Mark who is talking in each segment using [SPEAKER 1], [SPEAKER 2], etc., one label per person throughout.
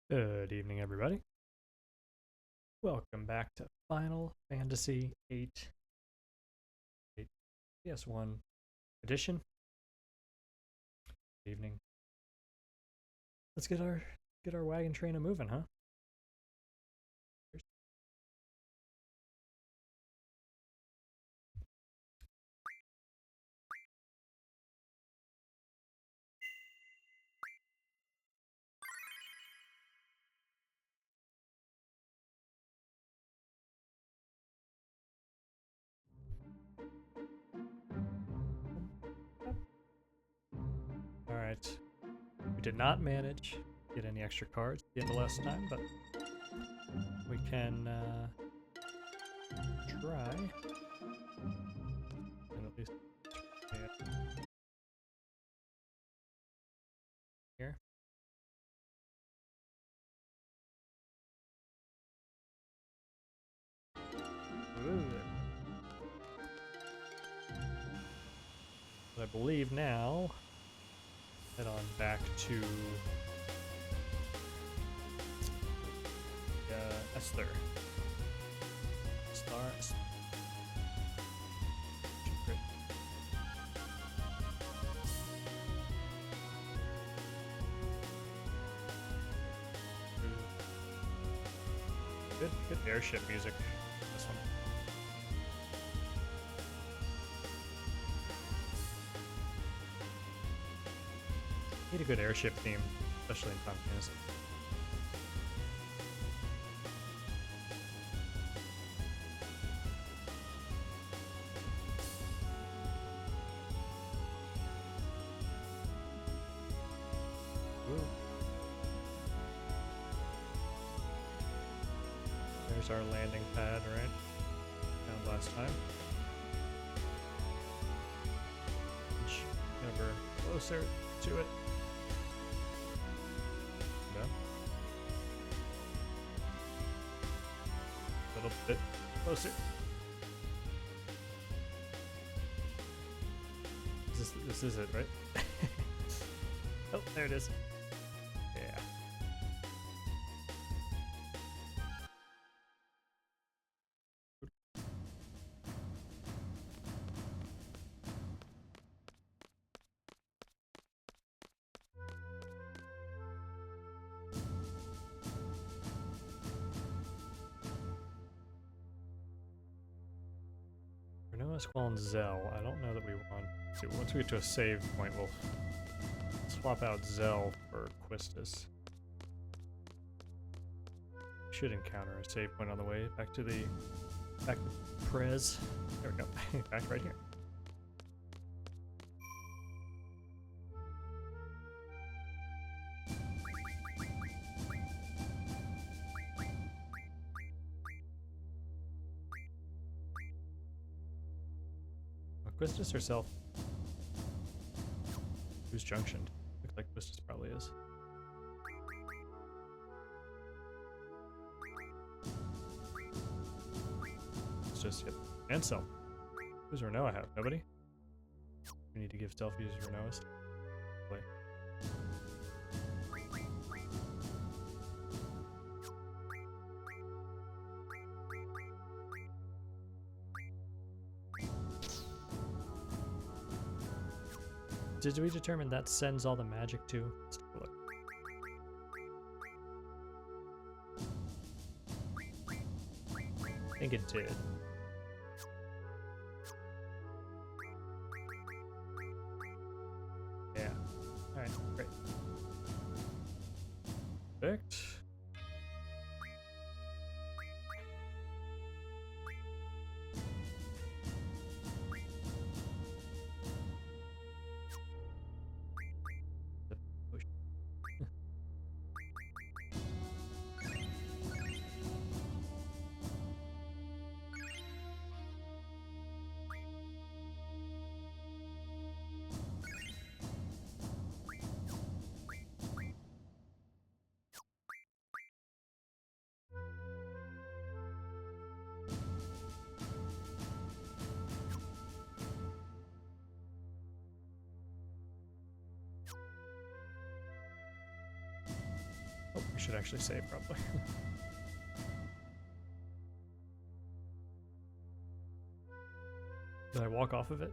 [SPEAKER 1] Good evening, everybody. Welcome back to Final Fantasy VIII PS1 edition. Good evening. Let's get our wagon train a moving, huh? All right. We did not manage to get any extra cards at the end of last time, but we can try and at least here. Ooh. But I believe now head on back to Esther. Stars. Good airship music. This one. Need a good airship theme, especially in Final Fantasy. There's our landing pad, right? Found last time. Inch ever closer to it. No. A little bit closer. This is it, right? Oh, there it is. Yeah. Squall and Zell. I don't know that we want to. Once we get to a save point, we'll swap out Zell for Quistis. Should encounter a save point on the way back to Prez. There we go. Back right here. Quistis herself. Who's junctioned? Looks like Quistis probably is. It's just, yep. And Self. Who's Renoa have? Nobody? We need to give Self users Renoas. Play. Did we determine that sends all the magic to? Let's take a look. I think it did. Yeah. Alright, great. Perfect. should actually save probably. Did I walk off of it?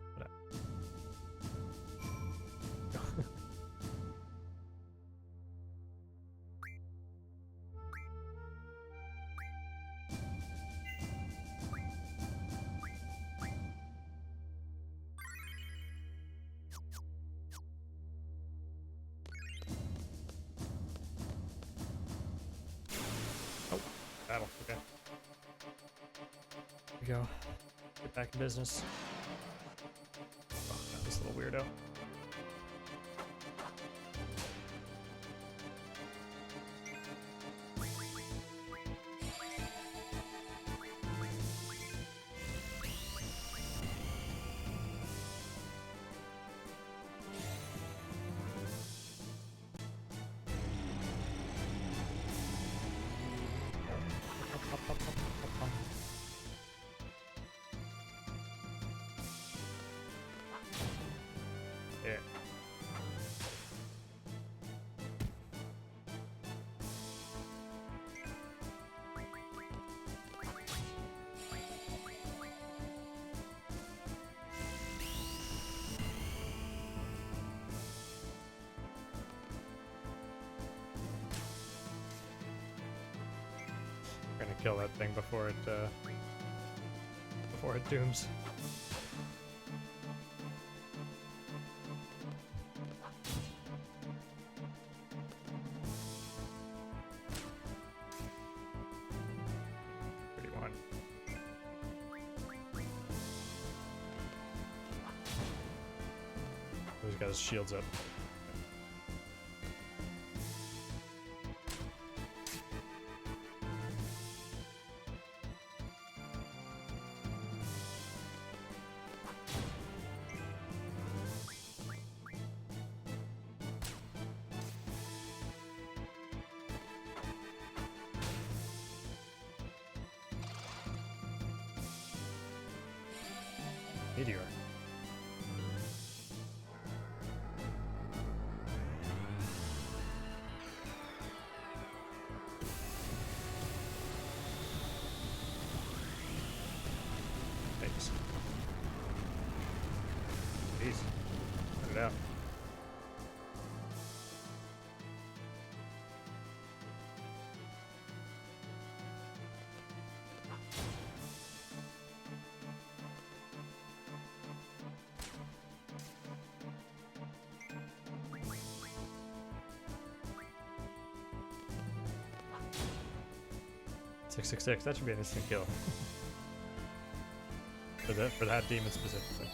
[SPEAKER 1] Oh, battle. Okay. Here we go. Get back in business. Oh, got this little weirdo. Yeah. We're gonna kill that thing before it dooms. He's got his shields up. Meteor. Thanks. Jeez. Put it out. Six, 666. That should be an instant kill. for that demon specifically.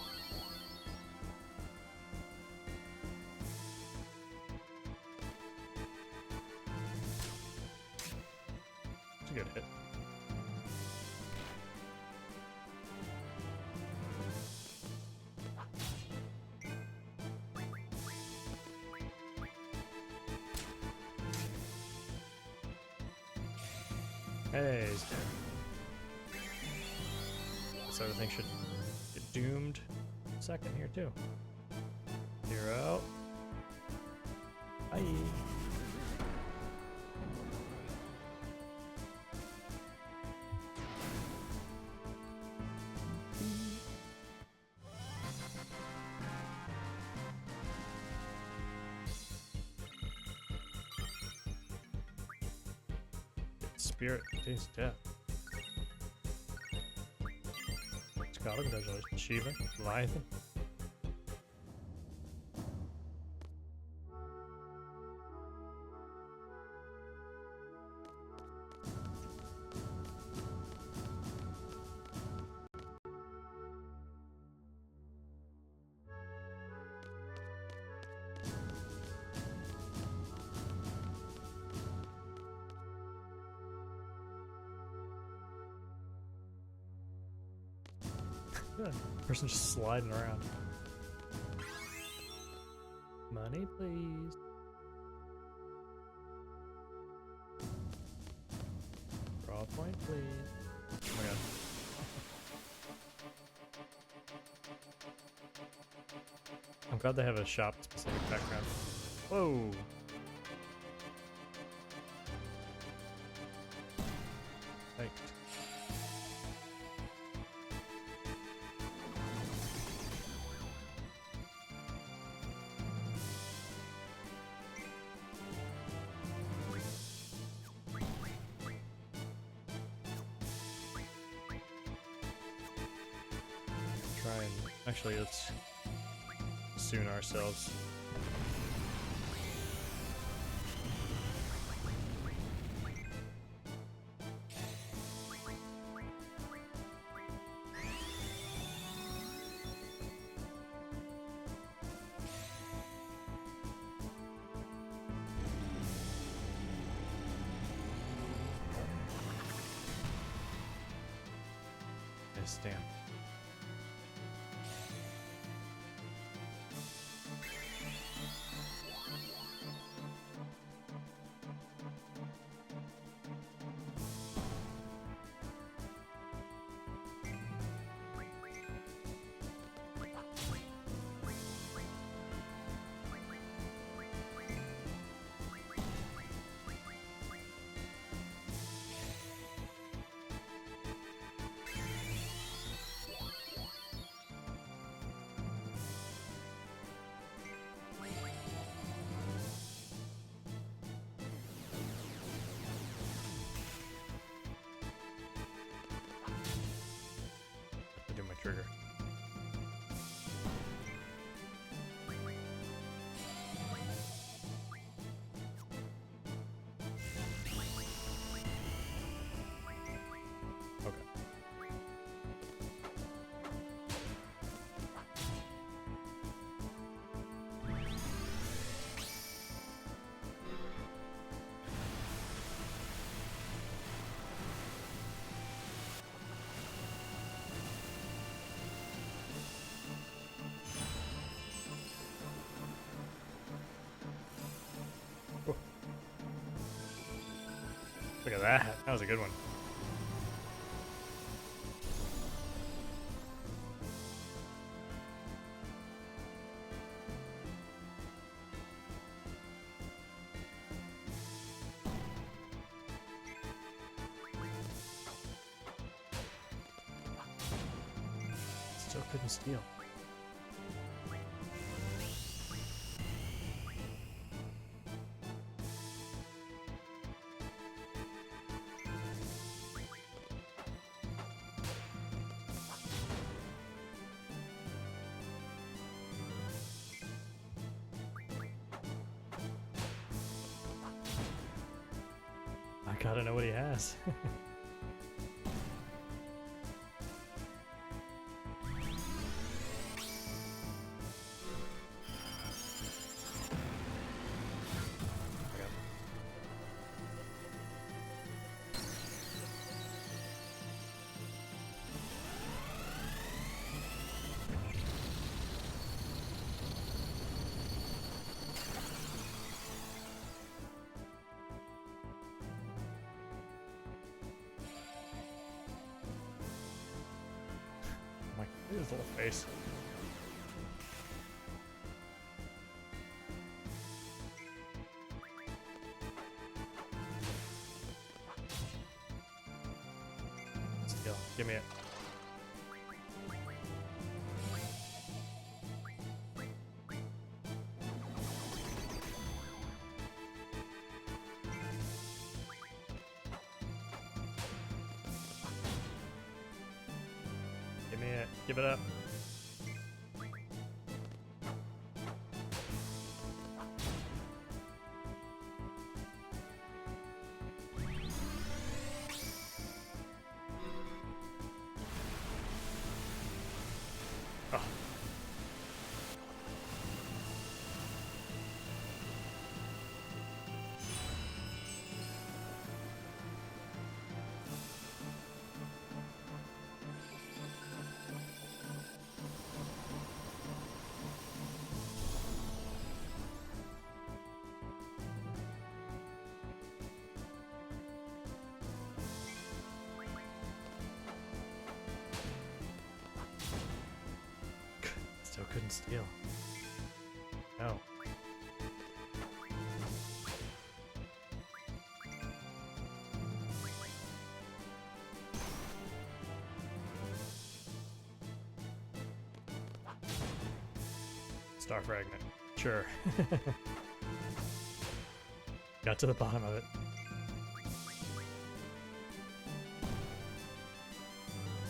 [SPEAKER 1] It's a good hit. Hey, he's dead. This other thing should get doomed second here too. Hero. Bye. Spirit taste death. Scholar, congratulations. Shiva, Leviathan. Good. Person just sliding around. Money, please. Draw point, please. Oh my god. I'm glad they have a shop specific background. Whoa. try and actually let's soon ourselves. Damn. Do my trigger. Okay. Look at that. That was a good one. Still couldn't steal. I gotta know what he has. Look at his little face. Steal. Give me it. Give me it. Give it up. Oh. Still couldn't steal. No. Star fragment. Sure. Got to the bottom of it.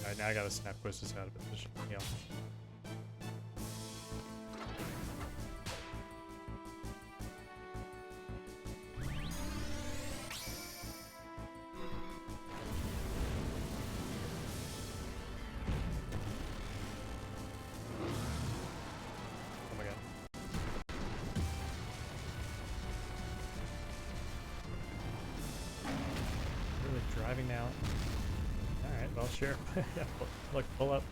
[SPEAKER 1] Alright, now I gotta snap Quistis out of position. Heal. Oh my god. Really driving now. Alright, well, sure. Yeah, look, pull up.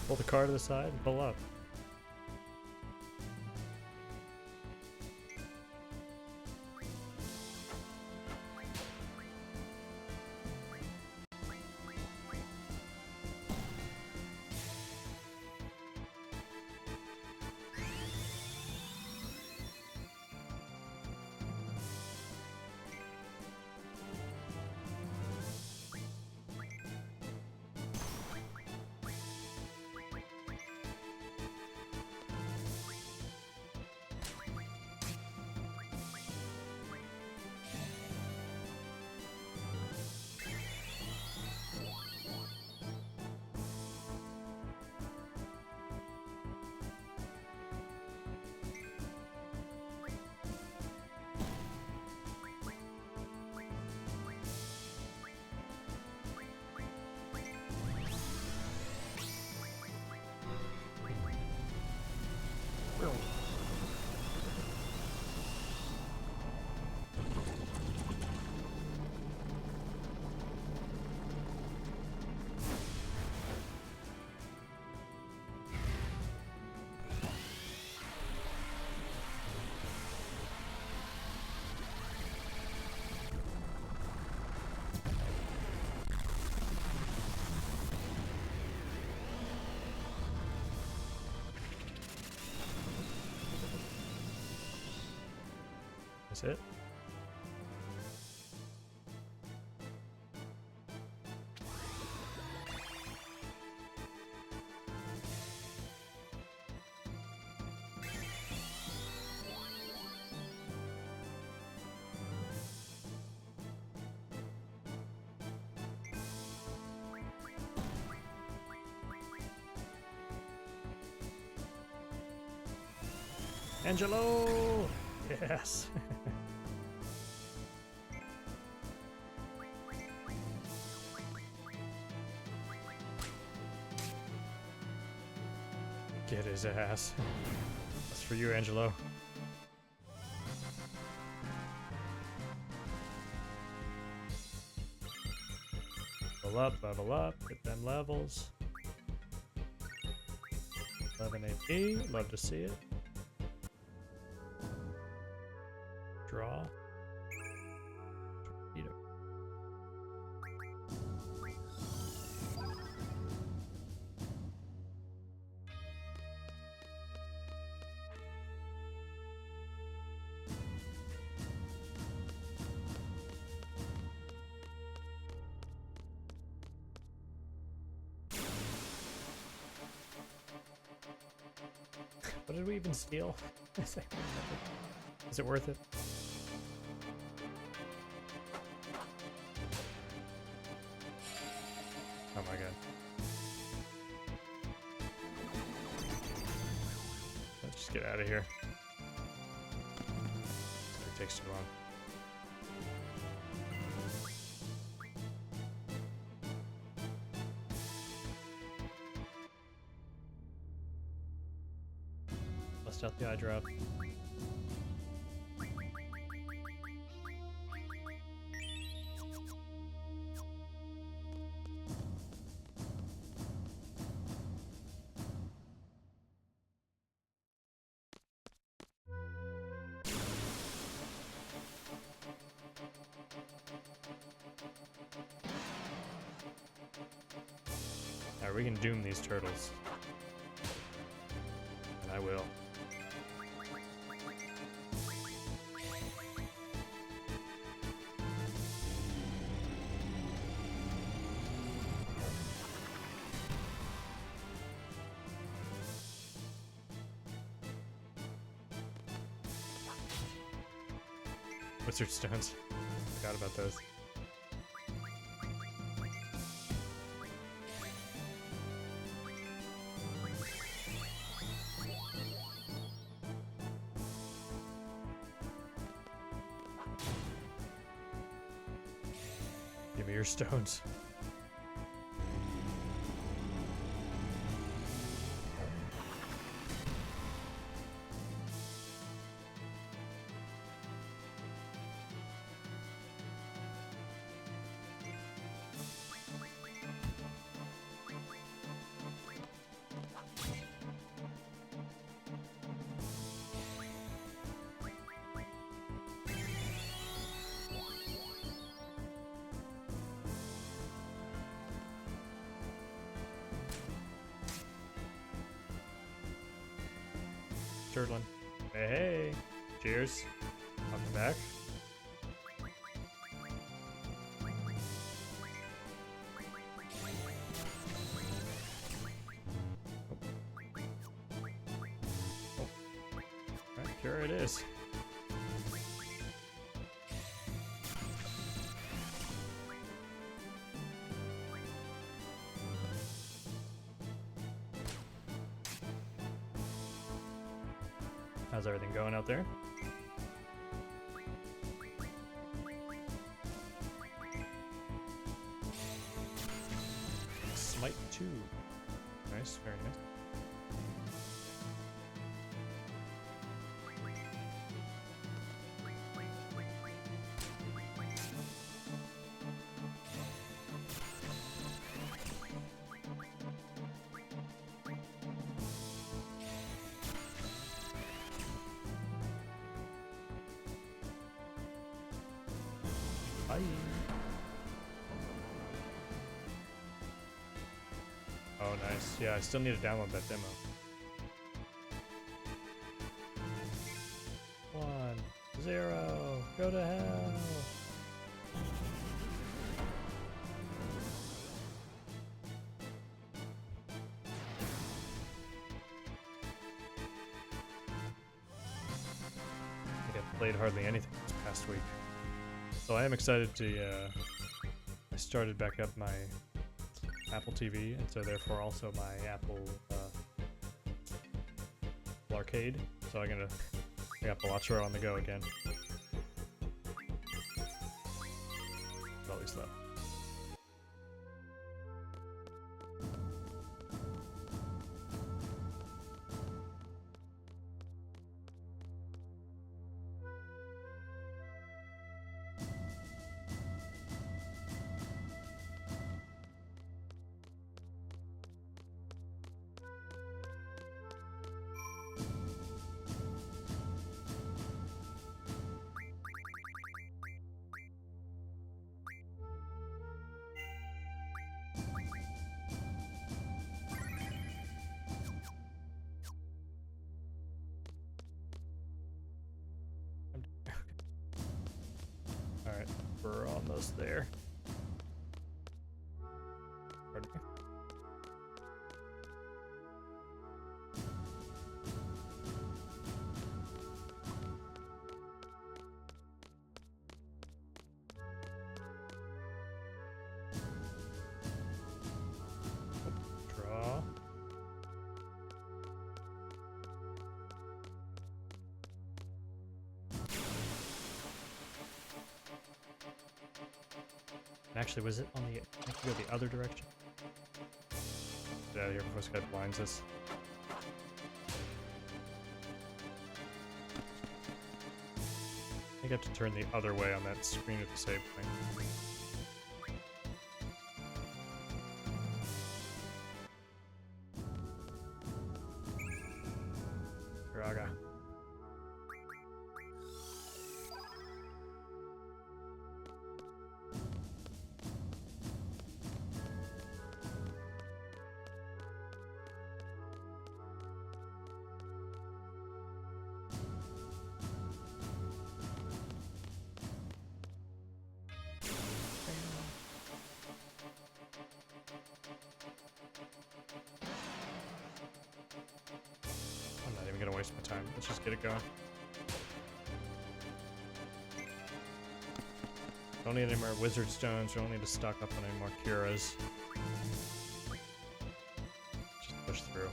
[SPEAKER 1] Pull the car to the side and pull up. That's it. Angelo! Yes! Get his ass. That's for you, Angelo. Level up, get them levels. 11 AP, love to see it. Draw. Torpedo. What did we even steal? Is it worth it? Oh my god. Let's just get out of here. It takes too long. Bust out the eye drop. Alright, we can doom these turtles. And I will. Wizard stones. Forgot about those. me your stones. Turtling. Hey, hey. Cheers. Welcome back. Right, sure it is. How's everything going out there? Smite 2. Nice, very nice. Bye. Oh, nice. Yeah, I still need to download that demo. 1, 0, go to hell. I think I've played hardly anything this past week. So I am excited to, I started back up my Apple TV, and so therefore also my Apple Arcade. So I got Balatro on the go again. At least that. Alright, we're almost there. Pardon me. Draw. Actually, was it on the... I have to go the other direction? Get out of here before this guy blinds us. I think I have to turn the other way on that screen at the save point. Raga. I'm not even gonna waste my time. Let's just get it going. Don't need any more wizard stones. Don't need to stock up on any more Curas. Just push through.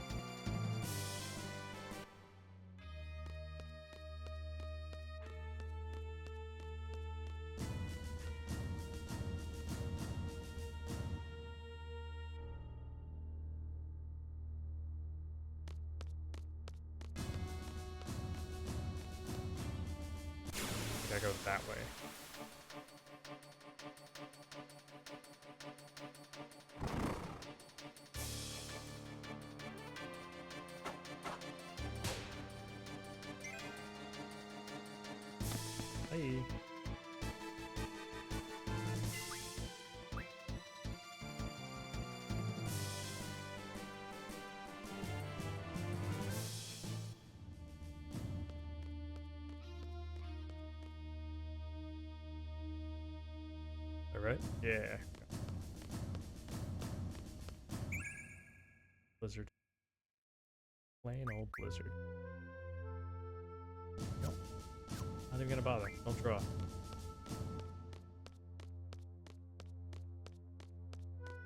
[SPEAKER 1] that way. Hey. All right. Yeah. Blizzard. Plain old blizzard. Nope. Not even gonna bother. Don't draw.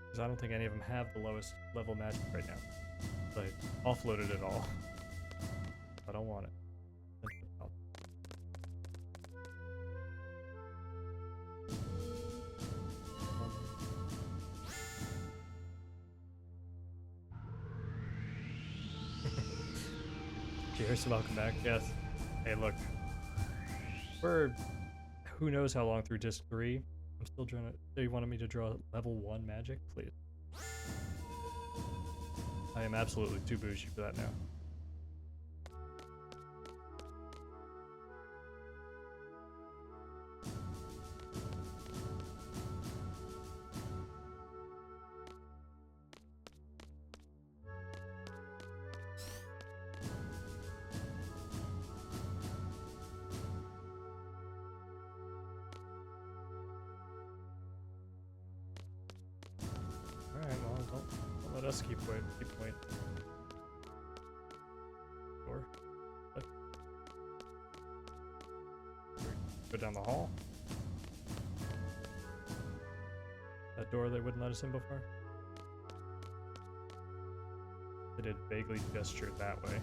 [SPEAKER 1] Because I don't think any of them have the lowest level magic right now. So I offloaded it all. I don't want it. Cheers, welcome back. Yes. Hey, look. We're who knows how long through disc 3. I'm still trying to. So you wanted me to draw level 1 magic? Please. I am absolutely too bougie for that now. Alright, well, don't let us keep waiting. Door? What? Go down the hall? That door they wouldn't let us in before? They did vaguely gesture that way.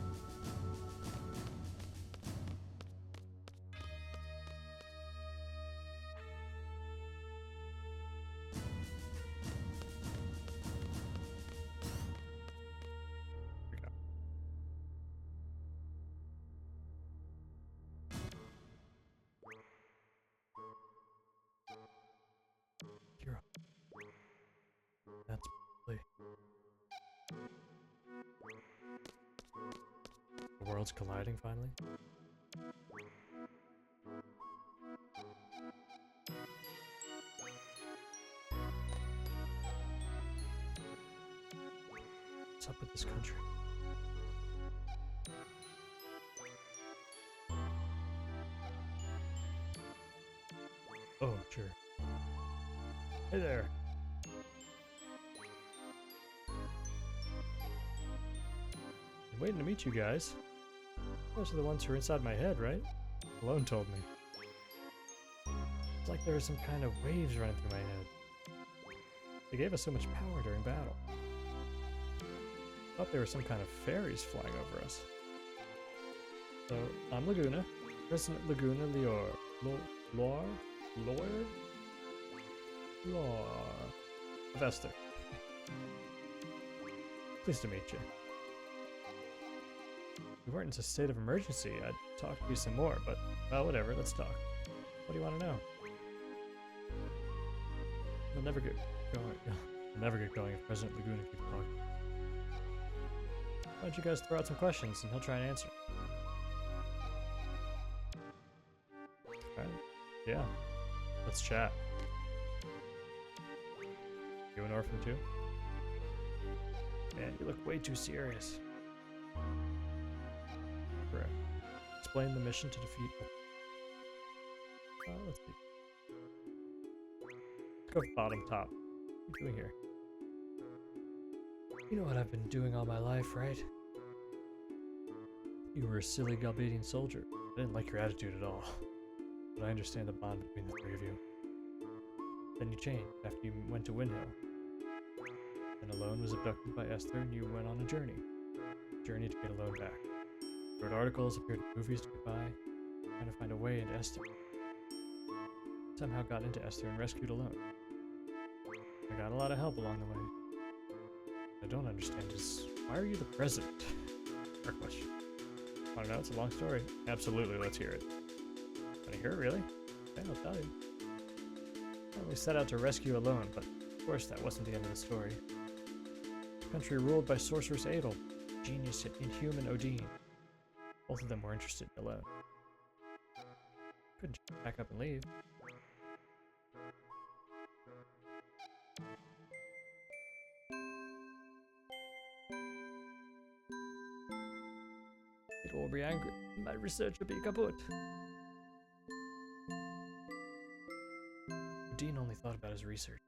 [SPEAKER 1] That's probably... The world's colliding finally? What's up with this country? Oh, sure. Hey there. I'm waiting to meet you guys. You guys are the ones who are inside my head, right? Malone told me. It's like there were some kind of waves running through my head. They gave us so much power during battle. Thought there were some kind of fairies flying over us. So, I'm Laguna. President Laguna Lore? Of Esther. Pleased to meet you. If we weren't in a state of emergency, I'd talk to you some more, but, well, whatever, let's talk. What do you want to know? You'll never get going. You'll never get going if President Laguna keeps talking. Why don't you guys throw out some questions and he'll try and answer. Alright. Yeah. Let's chat. You an orphan too? Man, you look way too serious. Correct. Explain the mission to defeat. Let's see. Let's go bottom top. What are you doing here? You know what I've been doing all my life, right? You were a silly Galbadian soldier. I didn't like your attitude at all. But I understand the bond between the three of you. Then you changed after you went to Windhill. And Alone was abducted by Esther and you went on a journey. A journey to get Alone back. You wrote articles, appeared in movies to get by, trying to find a way into Esther. Somehow got into Esther and rescued Alone. I got a lot of help along the way. What I don't understand is, why are you the president? Our question. Want to know? It's a long story. Absolutely, let's hear it. Want to hear it, really? Okay, I'll tell you. Well, we set out to rescue Alone, but of course that wasn't the end of the story. The country ruled by sorceress Adel, genius yet inhuman Odin. Both of them were interested in Alone. Couldn't just pack up and leave. It will be angry. My research will be kaput. Odin only thought about his research.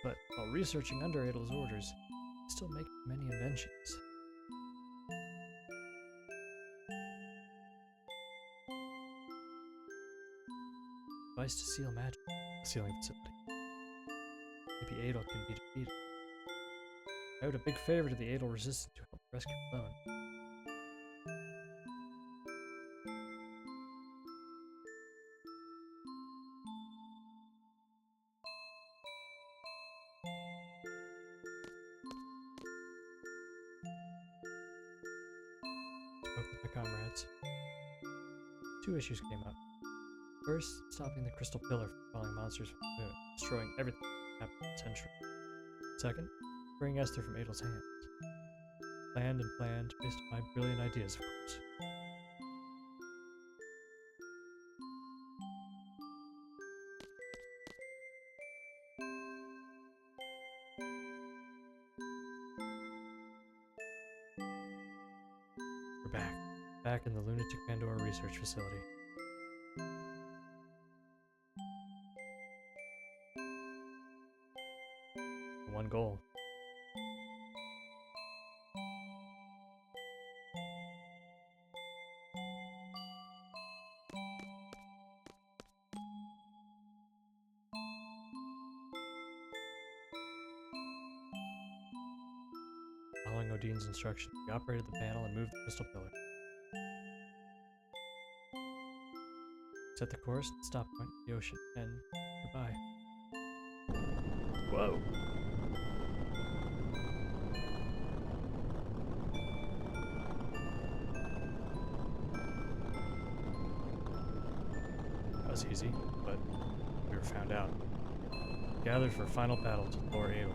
[SPEAKER 1] But while researching under Adel's orders, he still made many inventions. Device to seal magic, a sealing facility. Maybe Adel can be defeated. I owed a big favor to the Adel resistance to help rescue Alone. Spoke with my comrades. Two issues came up. First, stopping the crystal pillar from falling monsters from the moon, destroying everything in the century. Second, freeing Esther from Adel's hands. Planned, based on my brilliant ideas, of course. We're back in the Lunatic Pandora Research Facility. One goal. Following Odin's instructions, we operated the panel and moved the crystal pillar. Set the course and stop point at the ocean, and goodbye. Whoa! That was easy, but we were found out. Gathered for a final battle to lure Adel.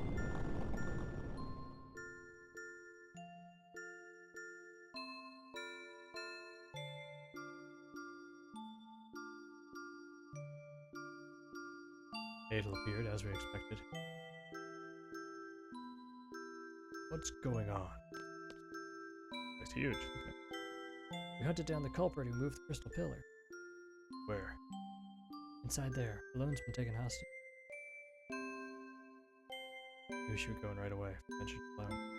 [SPEAKER 1] Adel appeared, as we expected. What's going on? It's huge. Okay. We hunted down the culprit who moved the crystal pillar. Where? Inside there. Alone's been taken hostage. Maybe we should go in right away. Mention Alone.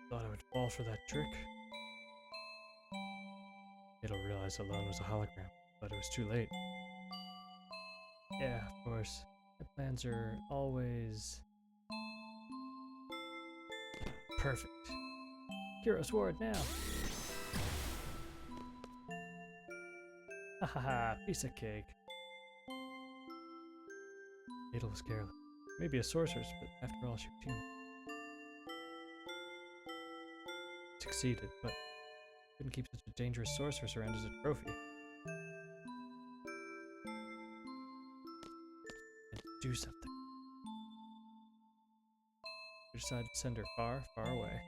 [SPEAKER 1] Thought I would fall for that trick. Adel realized Alone was a hologram, but it was too late. Yeah, of course. My plans are always perfect. Hero sword now! Ha ha ha, piece of cake. Adel was careless. Maybe a sorceress, but after all, she was human. Succeeded, but couldn't keep such a dangerous sorceress around as a trophy. And to do something. We decided to send her far, far away.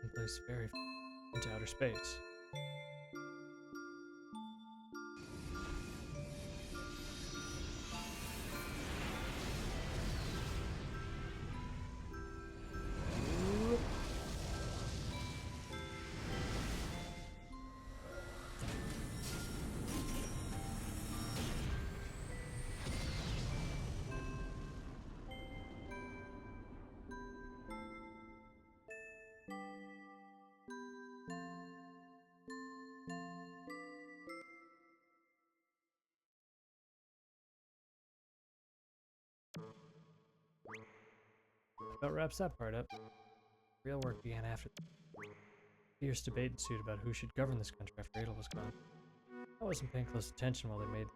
[SPEAKER 1] In a place very far, into outer space. about wraps that part up. Real work began after that. Fierce debate ensued about who should govern this country after Adel was gone. I wasn't paying close attention while they made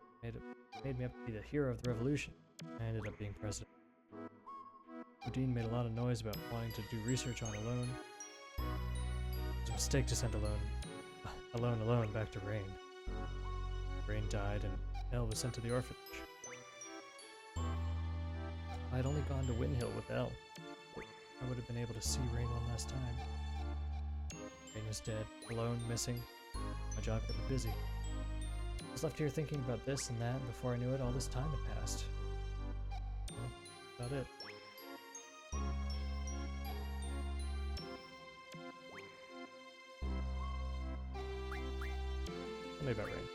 [SPEAKER 1] me up to be the hero of the revolution. I ended up being president. Odin made a lot of noise about wanting to do research on Alone. It was a mistake to send Alone back to Rain. Rain died and Elle was sent to the orphanage. If I'd only gone to Windhill with Elle, I would have been able to see Rain one last time. Rain was dead, alone, missing. My job kept me busy. I was left here thinking about this and that, and before I knew it, all this time had passed. Well, that's about it. Tell me about Rain.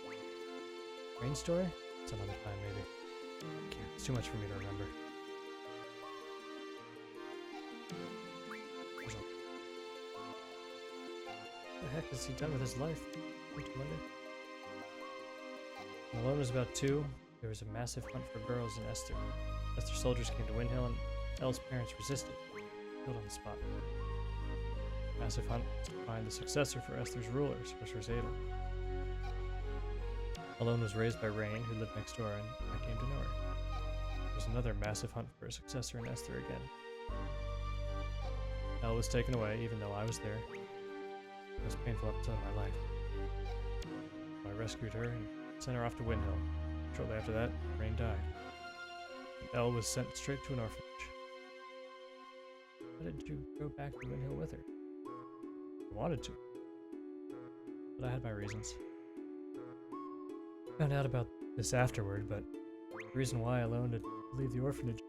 [SPEAKER 1] Rain story? It's another time, maybe. It's too much for me to remember. What the heck has he done with his life? I wonder. When Alone was about 2, there was a massive hunt for girls in Esther. Esther's soldiers came to Windhill and Elle's parents resisted, killed on the spot. The massive hunt was to find the successor for Esther's ruler, Sorceress Adel. Alone was raised by Rain, who lived next door, and I came to know her. There was another massive hunt for a successor in Esther again. Elle was taken away, even though I was there. It was a painful episode of my life. So I rescued her and sent her off to Windhill. Shortly after that, Rain died. And Elle was sent straight to an orphanage. Why didn't you go back to Windhill with her? I wanted to, but I had my reasons. Found out about this afterward, but the reason why Alone had to leave the orphanage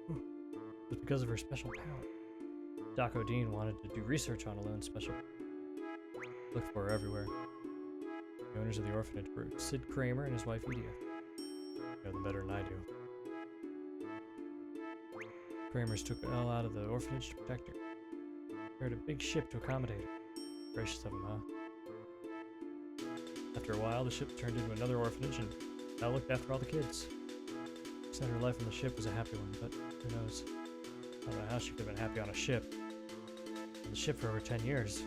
[SPEAKER 1] was because of her special power. Doc Odin wanted to do research on Alone's special power. Looked for her everywhere. The owners of the orphanage were Sid Kramer and his wife Edie. You know them better than I do. Kramers took Elle out of the orphanage to protect her. Hired a big ship to accommodate her. Gracious of them, huh? After a while, the ship turned into another orphanage, and Elle looked after all the kids. She said her life on the ship was a happy one, but who knows? I don't know how she could have been happy on a ship. On the ship for over 10 years.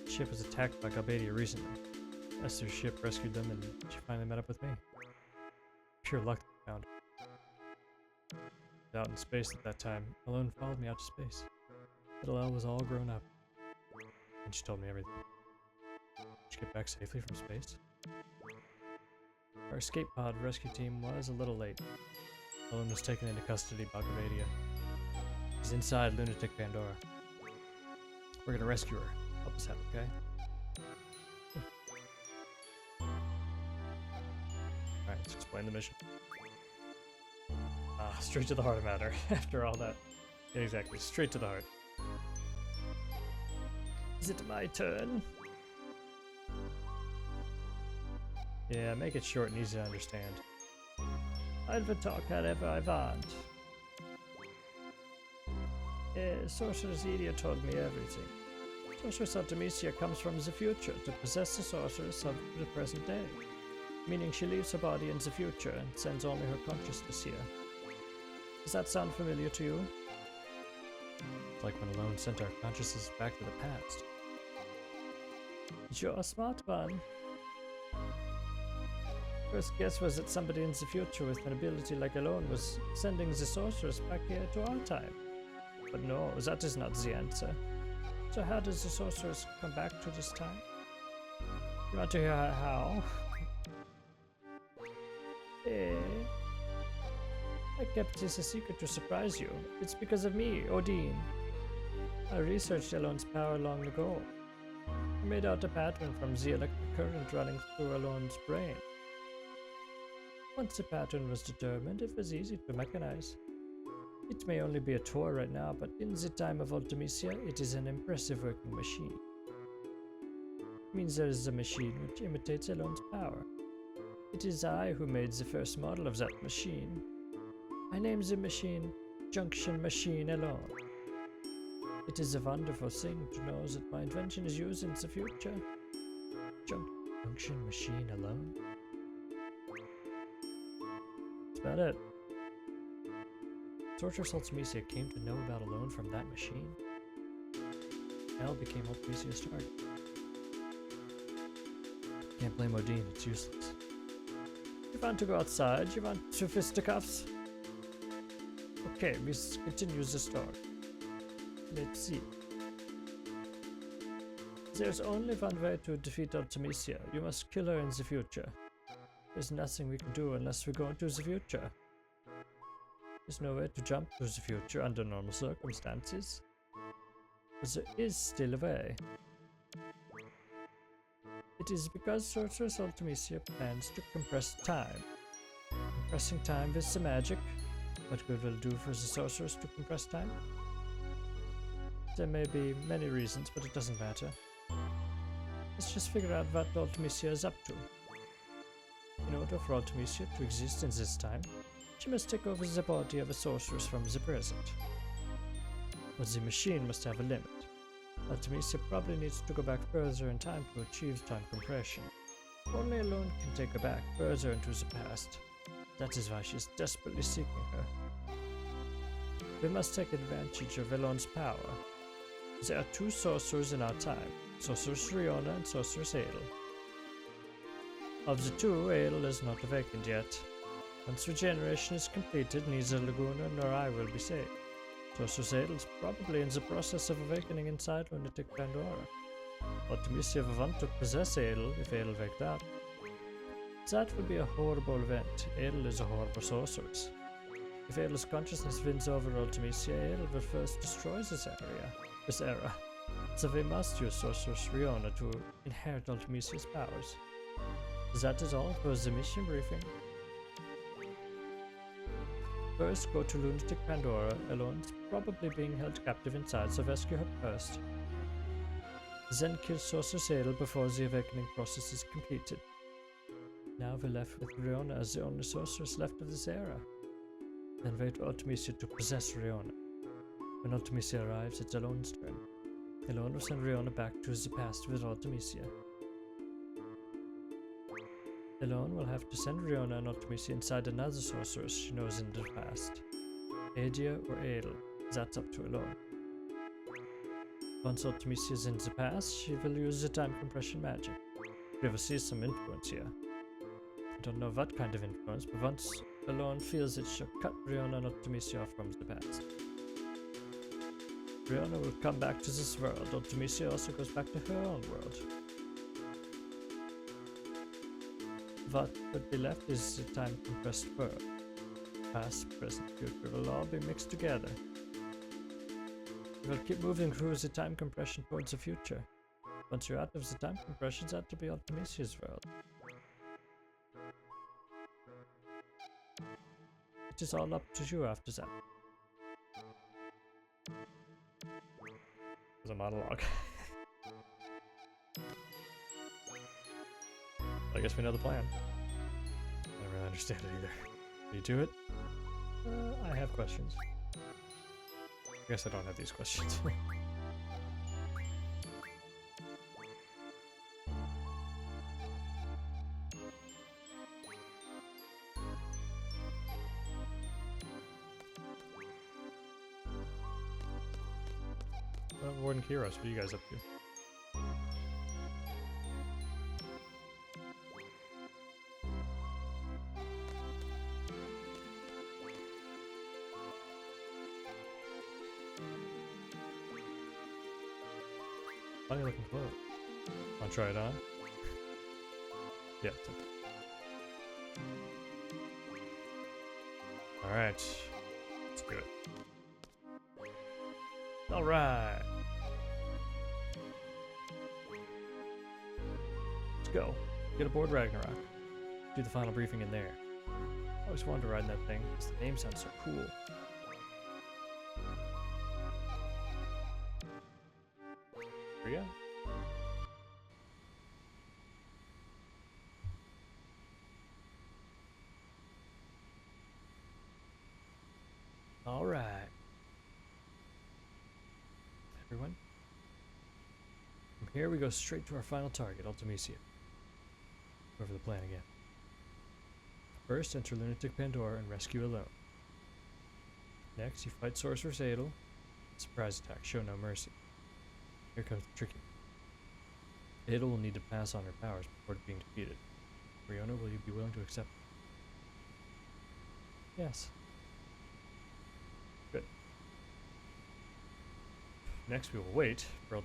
[SPEAKER 1] The ship was attacked by Galbadia recently. Esther's ship rescued them, and she finally met up with me. Pure luck that I found her. Out in space at that time, Alone followed me out to space. Little Elle was all grown up, and she told me everything. Did she get back safely from space? Our escape pod rescue team was a little late. Alone was taken into custody by Galbadia. She's inside Lunatic Pandora. We're gonna rescue her. Help us out, okay? Alright, let's explain the mission. Straight to the heart of matter. After all that. Yeah, exactly, straight to the heart. Is it my turn? Yeah, make it short and easy to understand. I'll talk however I want. Sorceress Edie told me everything. Sorceress Artemisia comes from the future to possess the sorceress of the present day, meaning she leaves her body in the future and sends only her consciousness here. Does that sound familiar to you? It's like when Alone sent our consciousness back to the past. You're a smart one. First guess was that somebody in the future with an ability like Alone was sending the sorceress back here to our time. But no, that is not the answer. So how does the sorceress come back to this time? You want to hear how? I kept this a secret to surprise you. It's because of me, Odin. I researched Alone's power long ago. I made out a pattern from the electric current running through Alone's brain. Once the pattern was determined, it was easy to mechanize. It may only be a toy right now, but in the time of Artemisia, it is an impressive working machine. It means there is a machine which imitates Alone's power. It is I who made the first model of that machine. I named the machine Junction Machine Alone. It is a wonderful thing to know that my invention is used in the future. Junction Machine Alone? That's about it. Sorceress Ultimisia came to know about Alone from that machine. Elle became Ultimisia's target. Can't blame Odin, it's useless. You want to go outside? You want to fisticuffs? Okay, we continue the story. Let's see. There's only one way to defeat Ultimisia. You must kill her in the future. There's nothing we can do unless we go into the future. There's no way to jump to the future under normal circumstances. But there is still a way. It is because Sorceress Ultimisia plans to compress time. Compressing time with the magic. What good will it do for the sorceress to compress time? There may be many reasons, but it doesn't matter. Let's just figure out what Ultimisia is up to. In order for Ultimisia to exist in this time, she must take over the body of a sorceress from the present. But the machine must have a limit. Ultimisia probably needs to go back further in time to achieve time compression. Only Alone can take her back further into the past. That is why she is desperately seeking her. We must take advantage of Alone's power. There are two sorcerers in our time, Sorceress Riona and Sorceress Adel. Of the two, Adel is not awakened yet. Once regeneration is completed, neither Laguna nor I will be saved. Sorceress Adel is probably in the process of awakening inside Lunatic Pandora. Ultimisia will want to possess Adel if Adel wakes up. That would be a horrible event. Adel is a horrible sorceress. If Adel's consciousness wins over Ultimisia, Adel will first destroy this era. So we must use Sorceress Riona to inherit Ultimisia's powers. That is all for the mission briefing. First, go to Lunatic Pandora. Alone is probably being held captive inside, so rescue her first. Then kill Sorceress Adel before the awakening process is completed. Now we're left with Riona as the only sorceress left of this era. Then wait for Ultimisia to possess Riona. When Ultimisia arrives, it's Alone's turn. Alone will send Riona back to the past with Ultimisia. Alone will have to send Riona and Ultimisia inside another sorceress she knows in the past. Adia or Adel, that's up to Alone. Once Ultimisia is in the past, she will use the time compression magic. We will see some influence here. I don't know what kind of influence, but once Alone feels it, she'll cut Riona and Ultimisia off from the past. Riona will come back to this world. Ultimisia also goes back to her own world. What would be left is the time compressed world. Past, present, future will all be mixed together. We'll keep moving through the time compression towards the future. Once you're out of the time compression, that will be Ultimisia's world. It is all up to you after that. There's a monologue. I guess we know the plan. I don't really understand it either. Do you do it? I have questions. I guess I don't have these questions. Warden Kiros, what are you guys up to? Funny looking clothes. Wanna try it on? Yeah. Alright. Let's do it. Alright. Let's go. Get aboard Ragnarok. Do the final briefing in there. I always wanted to ride that thing because the name sounds so cool. Here we go. All right. Everyone. From here we go straight to our final target, Ultimisia. Go over the plan again. First, enter Lunatic Pandora and rescue Alone. Next, you fight Sorceress Adel. Surprise attack, show no mercy. Here comes the tricky. Adel will need to pass on her powers before being defeated. Riona, will you be willing to accept? Yes. Good. Next, we will wait for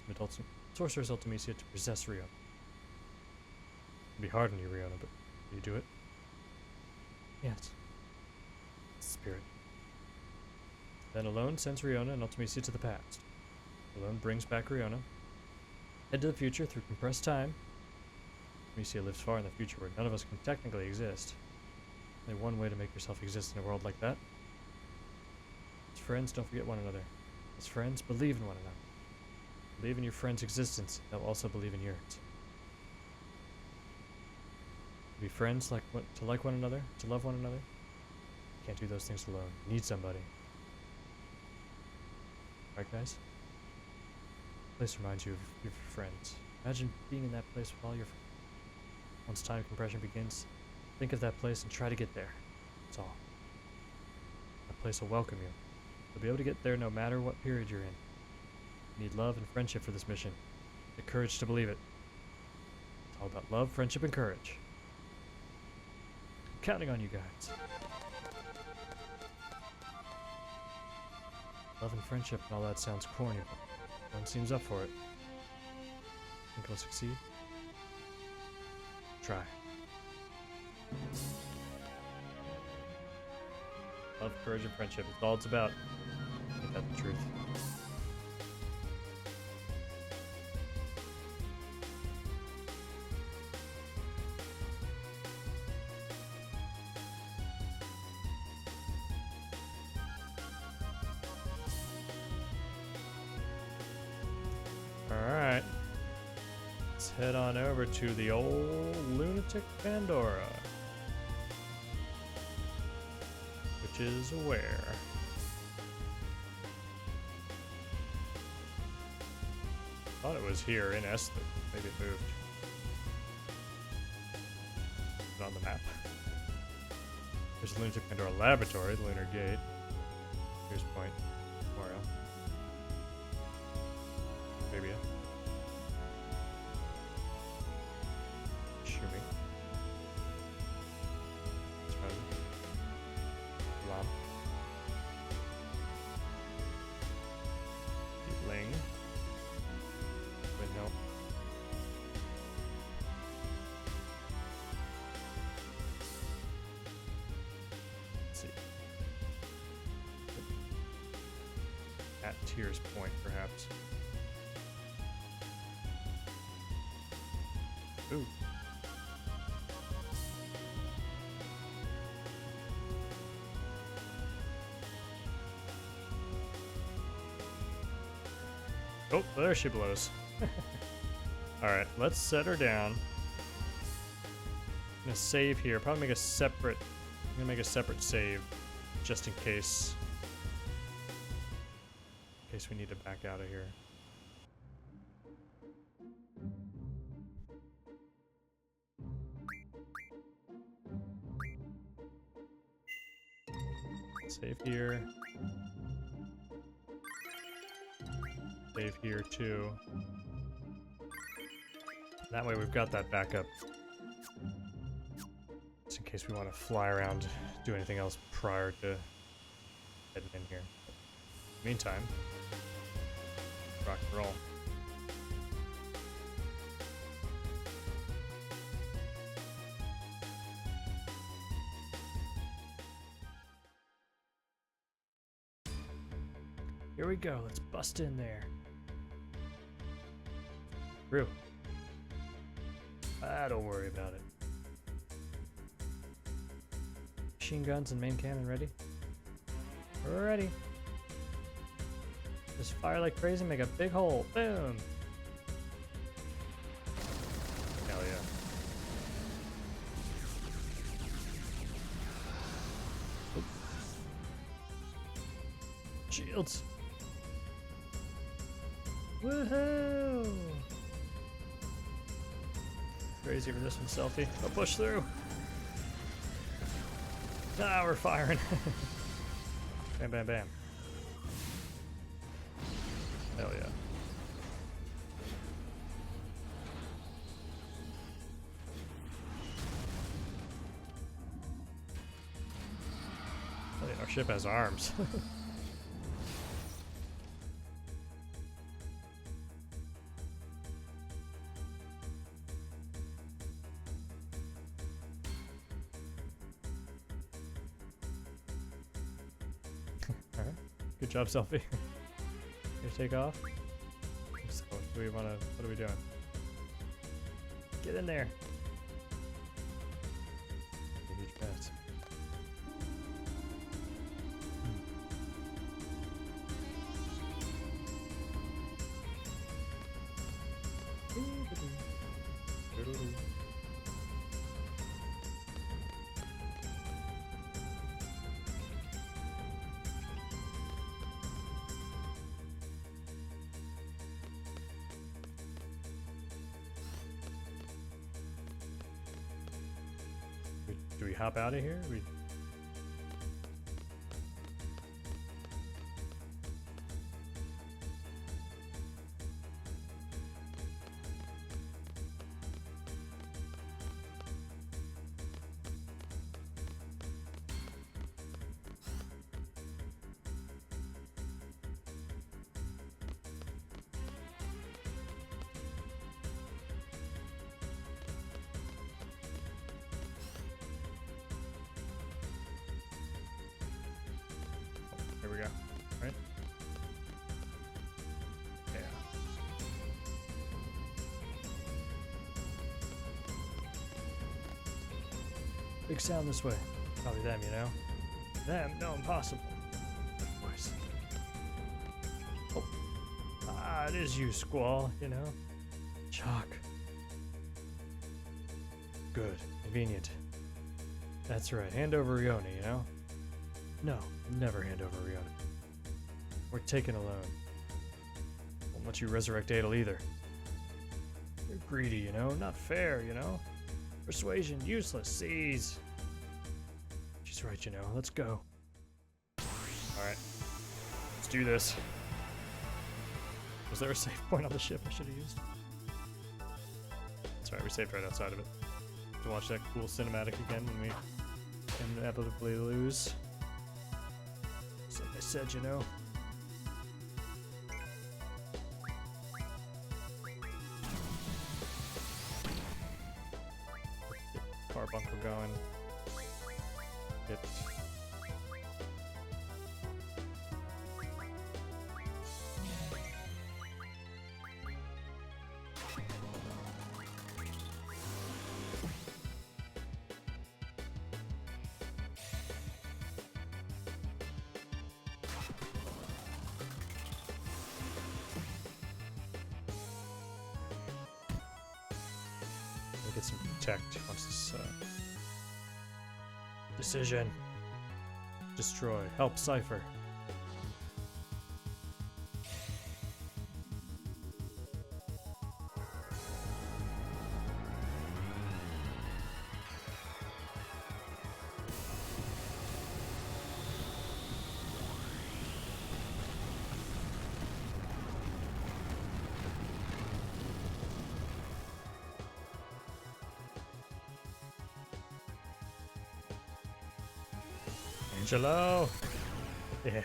[SPEAKER 1] Sorceress Ultimecia to possess Riona. It'll be hard on you, Riona, but will you do it? Yes. Spirit. Then Alone sends Riona and Ultimecia to the past. Alone brings back Riona. Head to the future through compressed time. Ultimecia lives far in the future where none of us can technically exist. Only one way to make yourself exist in a world like that. As friends, don't forget one another. As friends, believe in one another. Believe in your friend's existence, they'll also believe in yours. To be friends, to like one another, to love one another. You can't do those things alone. You need somebody. Right, guys? This place reminds you of your friends. Imagine being in that place with all your friends. Once time compression begins, think of that place and try to get there. That's all. That place will welcome you. You'll be able to get there no matter what period you're in. You need love and friendship for this mission. The courage to believe it. It's all about love, friendship, and courage. I'm counting on you guys. Love and friendship and all that sounds corny, but no one seems up for it. Think we'll succeed? Try. Love, courage, and friendship. It's all it's about. Ain't that the truth? Alright. Let's head on over to the old lunatic Pandora. Which is where? Thought it was here in Esthon. Maybe it moved. It's on the map. There's the Lunatic Pandora Laboratory, the Lunar Gate. Here's Point Memorial. Maybe it. Shumi. Lam. Ling. Windhill. Let's see. At Tears Point, perhaps. Ooh. Oh, there she blows. Alright, let's set her down. I'm gonna save here. Probably make a separate. I'm gonna make a separate save just in case. In case we need to back out of here. Save here. Save here too. That way we've got that backup. Just in case we want to fly around, do anything else prior to heading in here. Meantime, rock and roll. Here we go, let's bust in there. Through. Don't worry about it. Machine guns and main cannon ready? We're ready. Just fire like crazy, make a big hole. Boom! Hell yeah. Oop. Shields! Woohoo! Crazy for this one, Selfie. I'll push through. Ah, we're firing. Bam, bam, bam. Hell yeah. Oh, yeah, our ship has arms. Alright. Good job, Selfie. You take off? So, do we wanna, what are we doing? Get in there! A huge mess. Do we hop out of here? Here we go. Right? Yeah. Big sound this way. Probably them, you know? Them? No, impossible. Voice. Oh. Ah, it is you, Squall, you know? Chalk. Good. Convenient. That's right. Hand over Rione, you know? No, never hand over Rione. We're taken alone. Won't let you resurrect Adel either. You're greedy, you know? Not fair, you know? Persuasion, useless. Seize. She's right, you know. Let's go. Alright. Let's do this. Was there a save point on the ship I should have used? Sorry, we saved right outside of it. To watch that cool cinematic again when we inevitably lose. Just like I said, you know. Car bunker going. Get. Get some protect once this decision. Destroy. Help Cypher. Angelo! Yeah.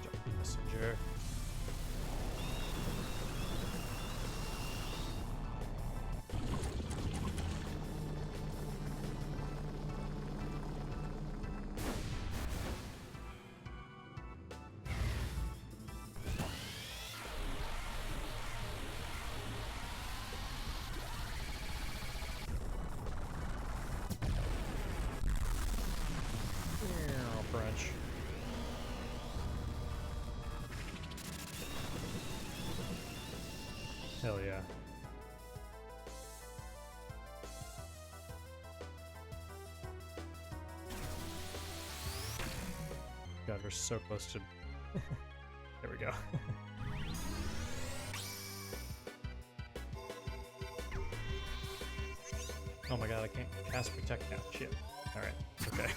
[SPEAKER 1] Jumpy messenger. French. Hell yeah. God, we're so close to... There we go. Oh my god, I can't cast protect now. Shit. Alright, okay.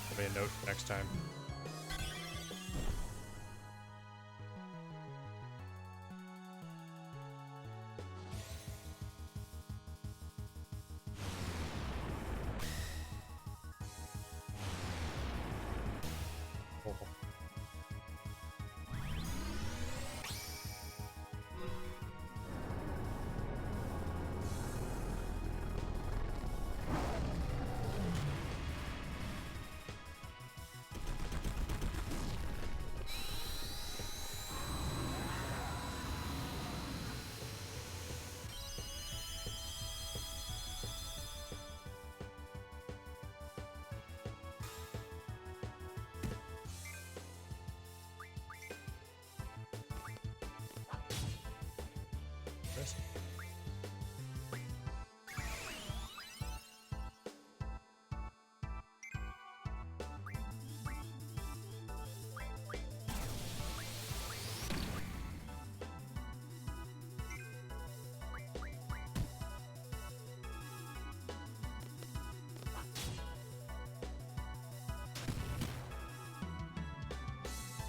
[SPEAKER 1] Give me a note for next time. Oh. Chris?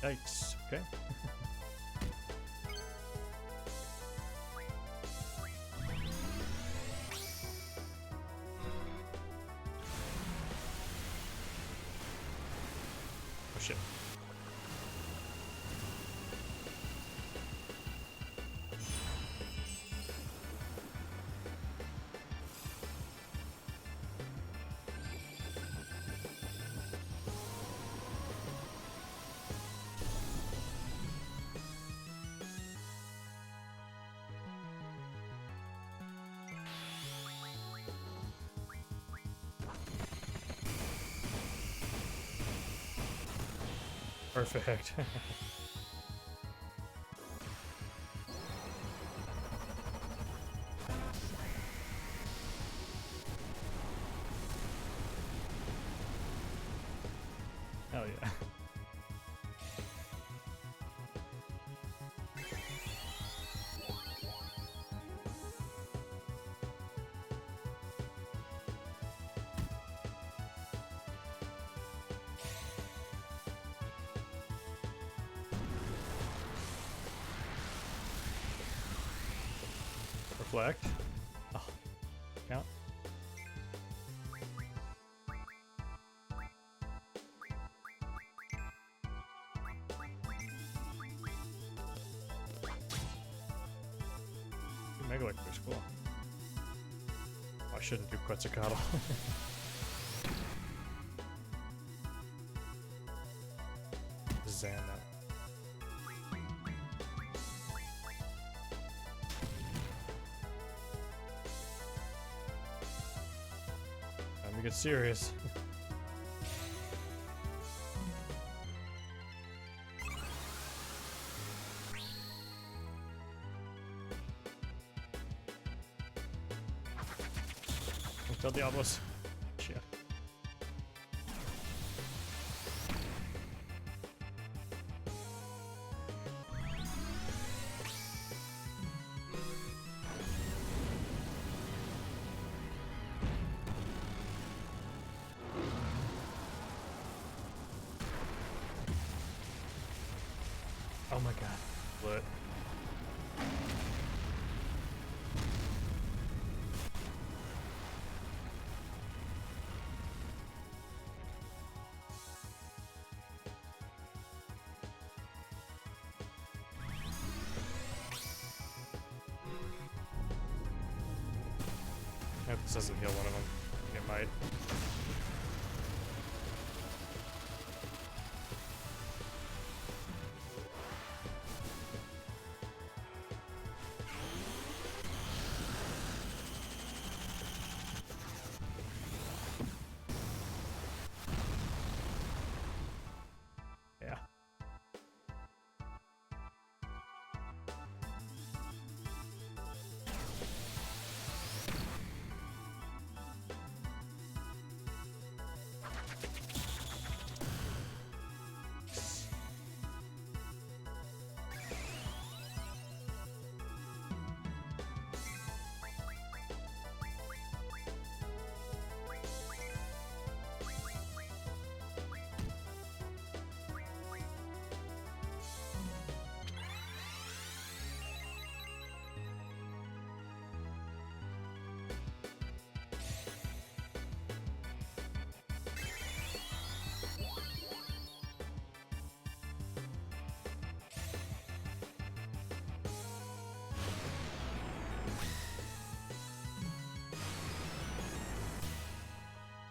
[SPEAKER 1] Yikes, okay. Oh shit. Perfect. Hell yeah. Reflect. Oh, count. Mega Electric's cool. Oh, I shouldn't do Quetzalcoatl. Zana. Time to get serious. Tell Diablos. Shit. Oh my god. What? I hope this doesn't heal one of them. It might. Yeah.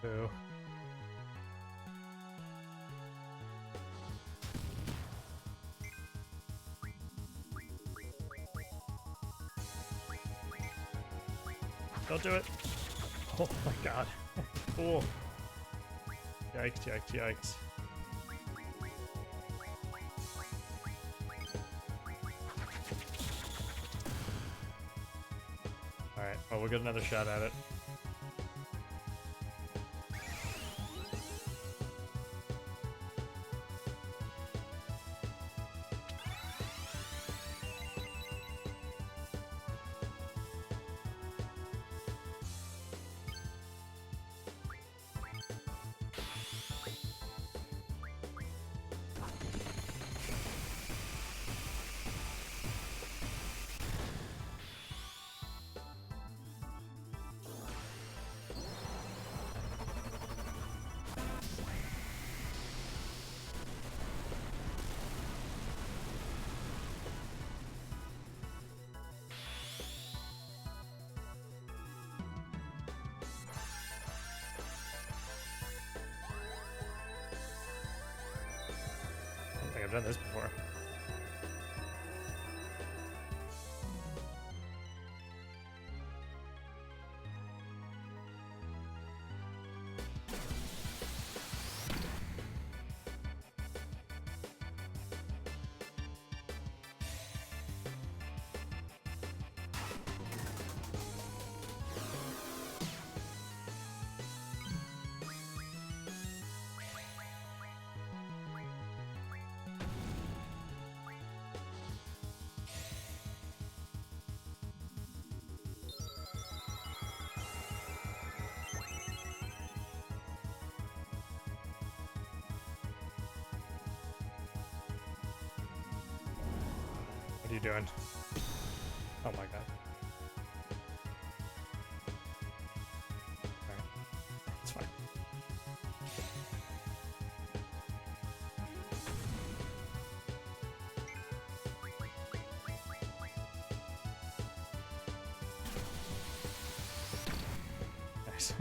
[SPEAKER 1] Boo. Don't do it. Oh my god. Cool. Yikes, yikes, yikes. Alright, well, we'll get another shot at it. I don't think I've done this before. What are you doing? Oh my god. Alright. It's fine. Nice.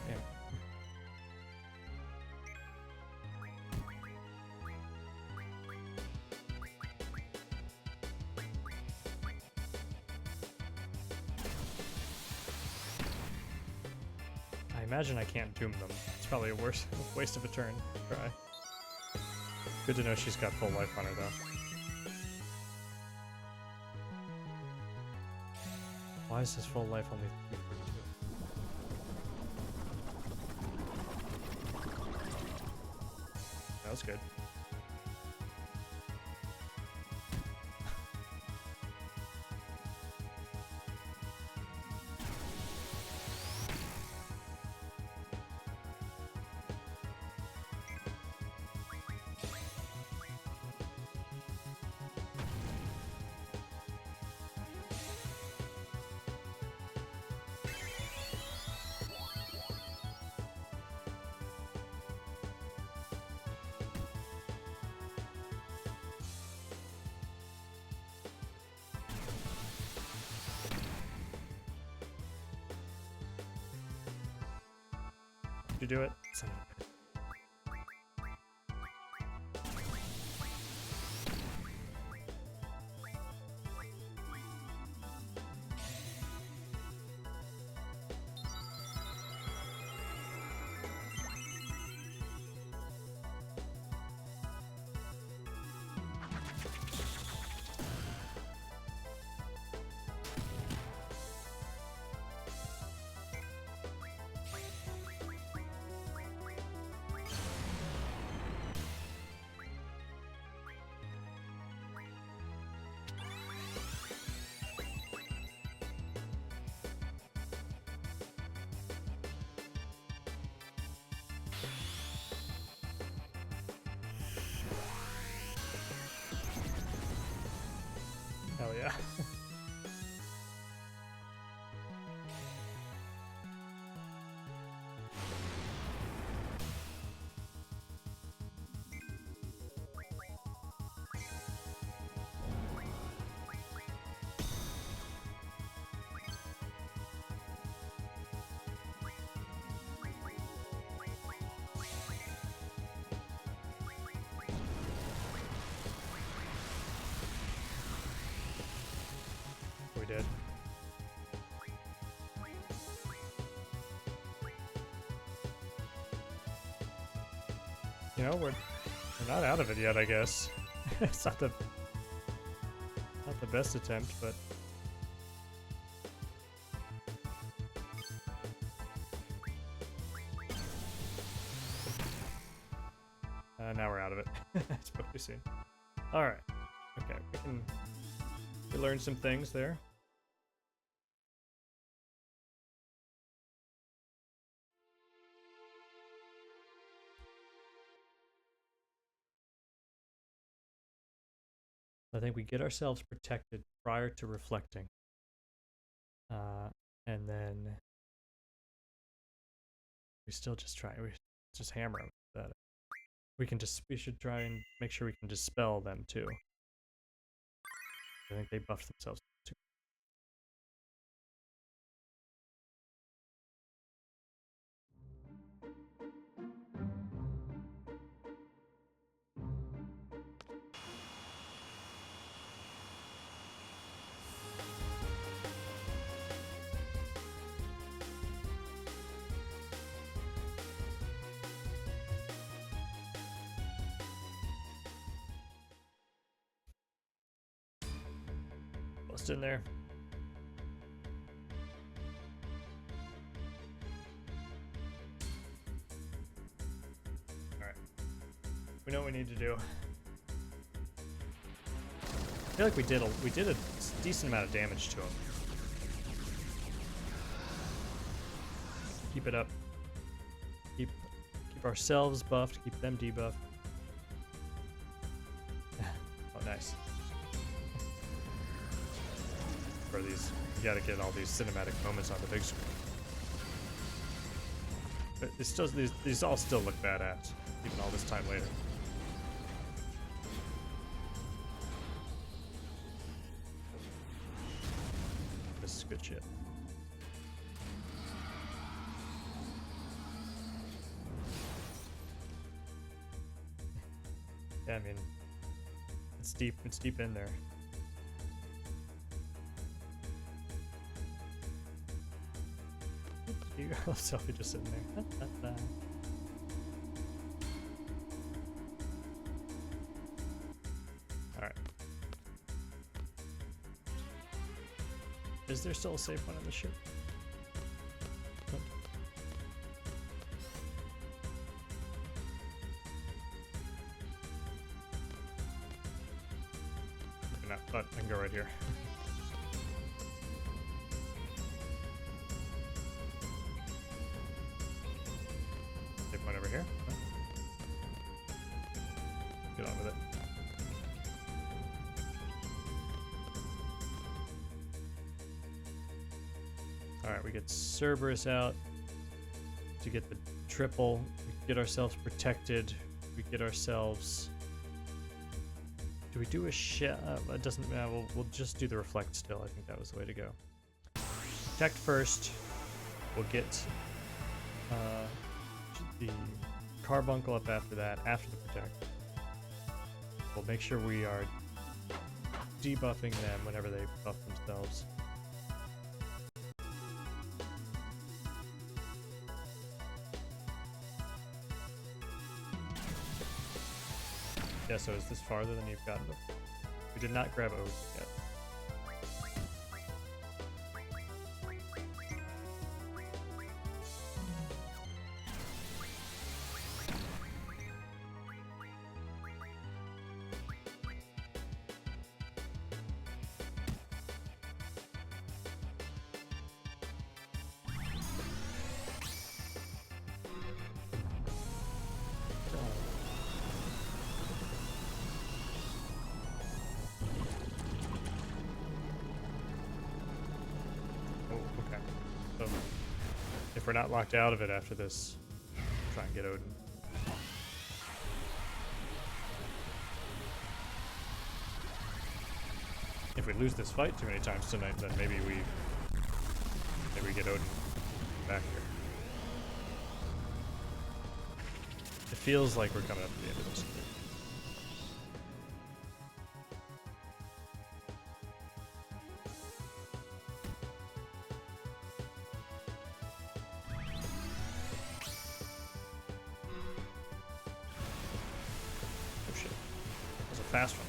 [SPEAKER 1] Damn. I imagine I can't doom them. It's probably a waste of a turn. Try. Good to know she's got full life on her though. Why is his full life only 342? That was good. Did you do it? Son of a bitch. yeah. We did. You know, we're not out of it yet, I guess. It's not the best attempt, but now we're out of it. I spoke too soon. All right. Okay, we learned some things there. I think we get ourselves protected prior to reflecting. And then we still just try, we just hammer them. That we should try and make sure we can dispel them too. I think they buffed themselves too. Bust in there. Alright. We know what we need to do. I feel like we did a decent amount of damage to him. Keep it up. Keep ourselves buffed, keep them debuffed. Oh, nice. For these, you gotta get all these cinematic moments on the big screen. But it's still, these all still look badass, even all this time later. This is good shit. Yeah, I mean, it's deep in there. Selfie just sitting there. Alright. Is there still a safe one on the ship? Nope. Maybe not, but I can go right here. One over here. Get on with it. Alright, we get Cerberus out to get the triple. We get ourselves protected. We get ourselves... Do we do a shell? It doesn't matter. We'll just do the reflect still. I think that was the way to go. Protect first. We'll get... the carbuncle up after that, after the protect. We'll make sure we are debuffing them whenever they buff themselves. Yeah, so is this farther than you've gotten before? We did not grab O's yet. So if we're not locked out of it after this, try and get Odin. If we lose this fight too many times tonight, then maybe we get Odin back here. It feels like we're coming up to the end of this. Oh shit. That was a fast one.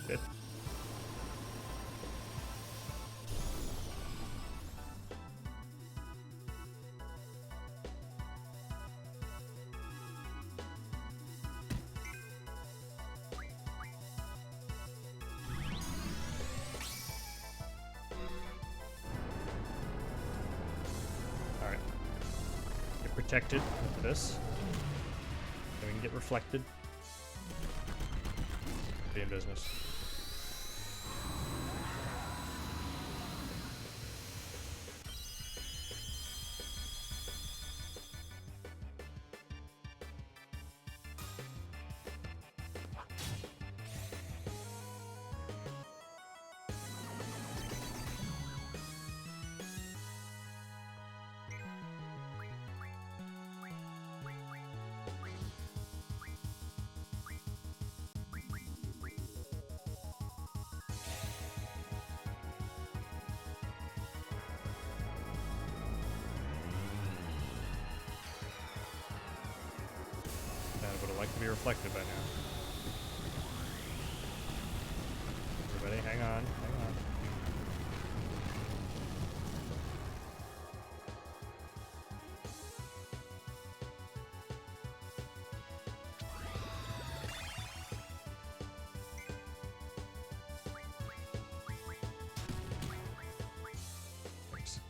[SPEAKER 1] Good. Alright. Get protected after this. Then we can get reflected. Be in business. I would have liked to be reflected by now. Everybody, hang on, hang on. Thanks.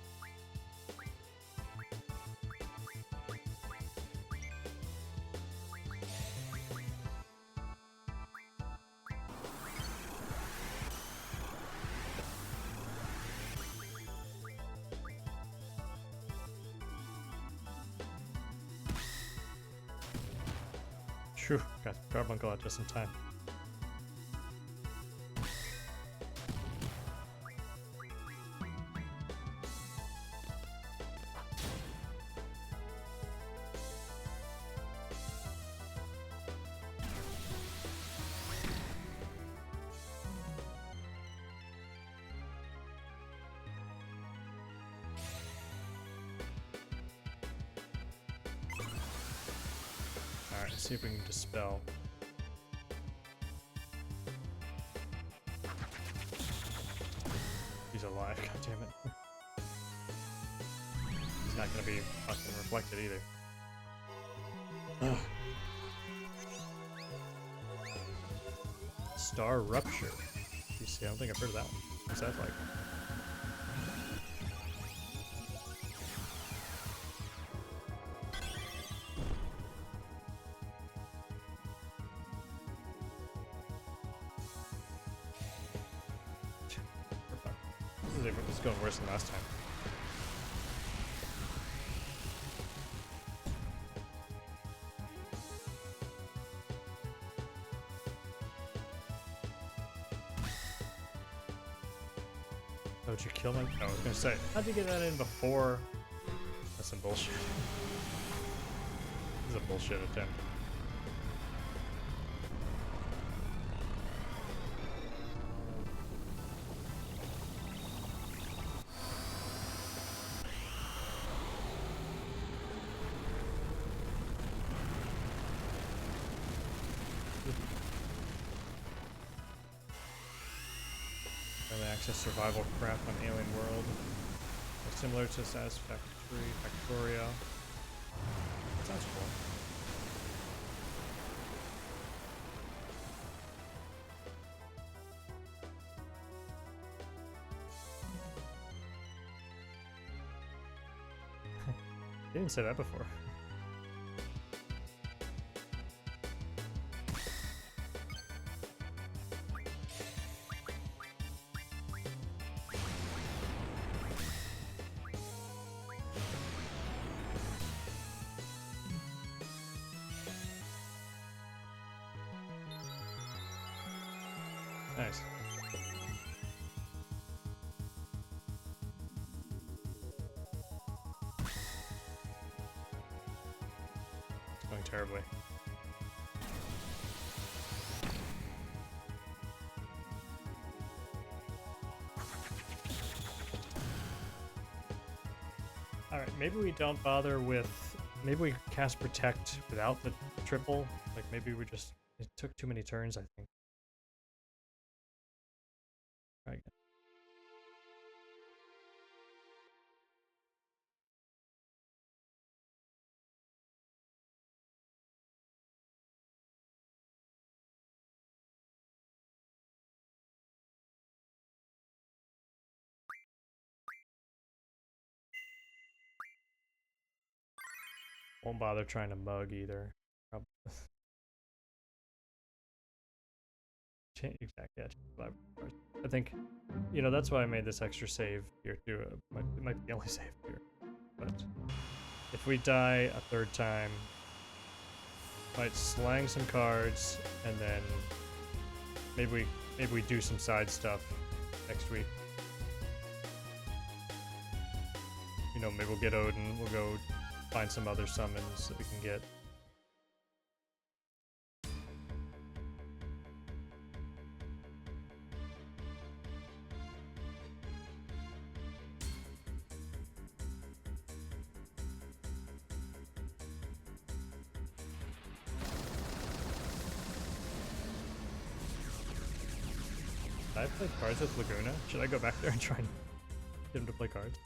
[SPEAKER 1] Phew, got the carbuncle out just in time. Alright, let's see if we can dispel. He's alive, god damn it. He's not gonna be fucking reflected either. Ugh. Star Rupture. You see, I don't think I've heard of that one. What's that like? This is going worse than last time. Oh, did you kill my... I was gonna say, how'd you get that in before? That's some bullshit. This is a bullshit attempt. Early access survival craft on Alien World. Similar to Satisfactory Factoria. That sounds cool. They didn't say that before. Nice. It's going terribly. Alright, maybe we don't bother with... Maybe we cast Protect without the triple. Like, maybe we just... It took too many turns, I think. Try again. Won't bother trying to mug either. Probably. Exactly, yeah. I think, you know, that's why I made this extra save here too. It might be the only save here. But if we die a third time, might slang some cards, and then maybe we do some side stuff next week. You know, maybe we'll get Odin. We'll go find some other summons that we can get. I played cards with Laguna. Should I go back there and try and get him to play cards?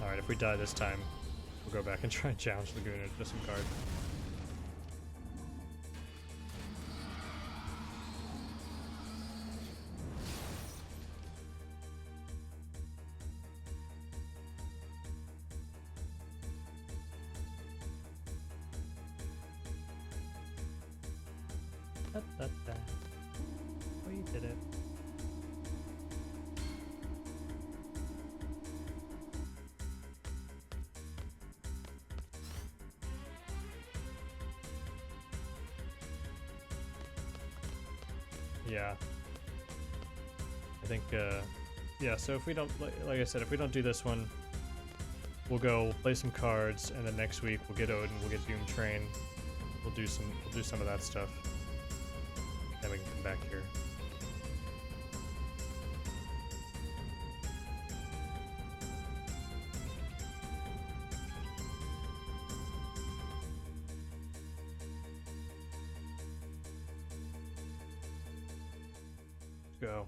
[SPEAKER 1] Alright, if we die this time, we'll go back and try and challenge Laguna to some cards. Oh, you did it. Yeah. I think, yeah, so if we don't, like I said, if we don't do this one, we'll go play some cards, and then next week we'll get Odin, we'll get Doom Train, we'll do some of that stuff. Then we can come back here. Let's go.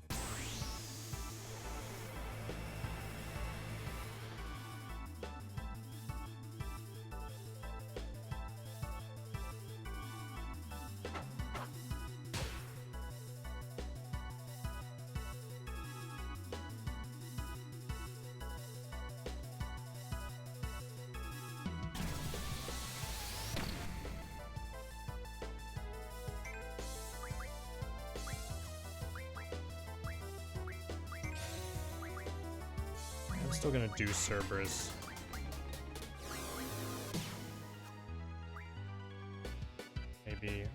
[SPEAKER 1] I'm still gonna do Cerberus. Maybe.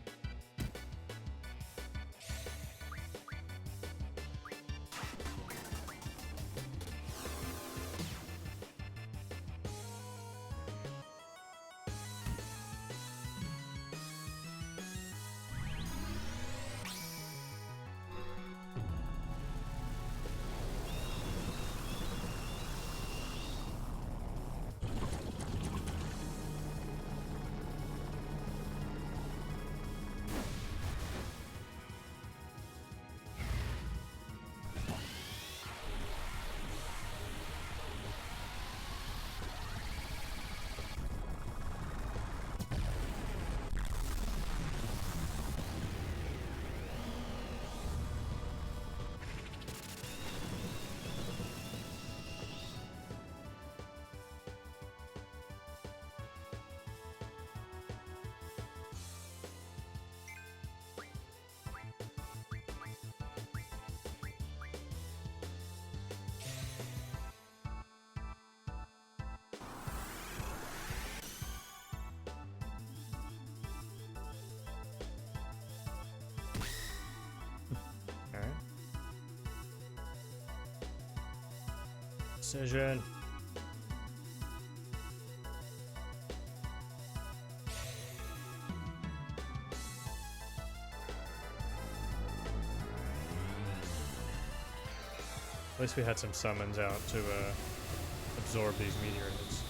[SPEAKER 1] Decision. At least we had some summons out to absorb these meteorites.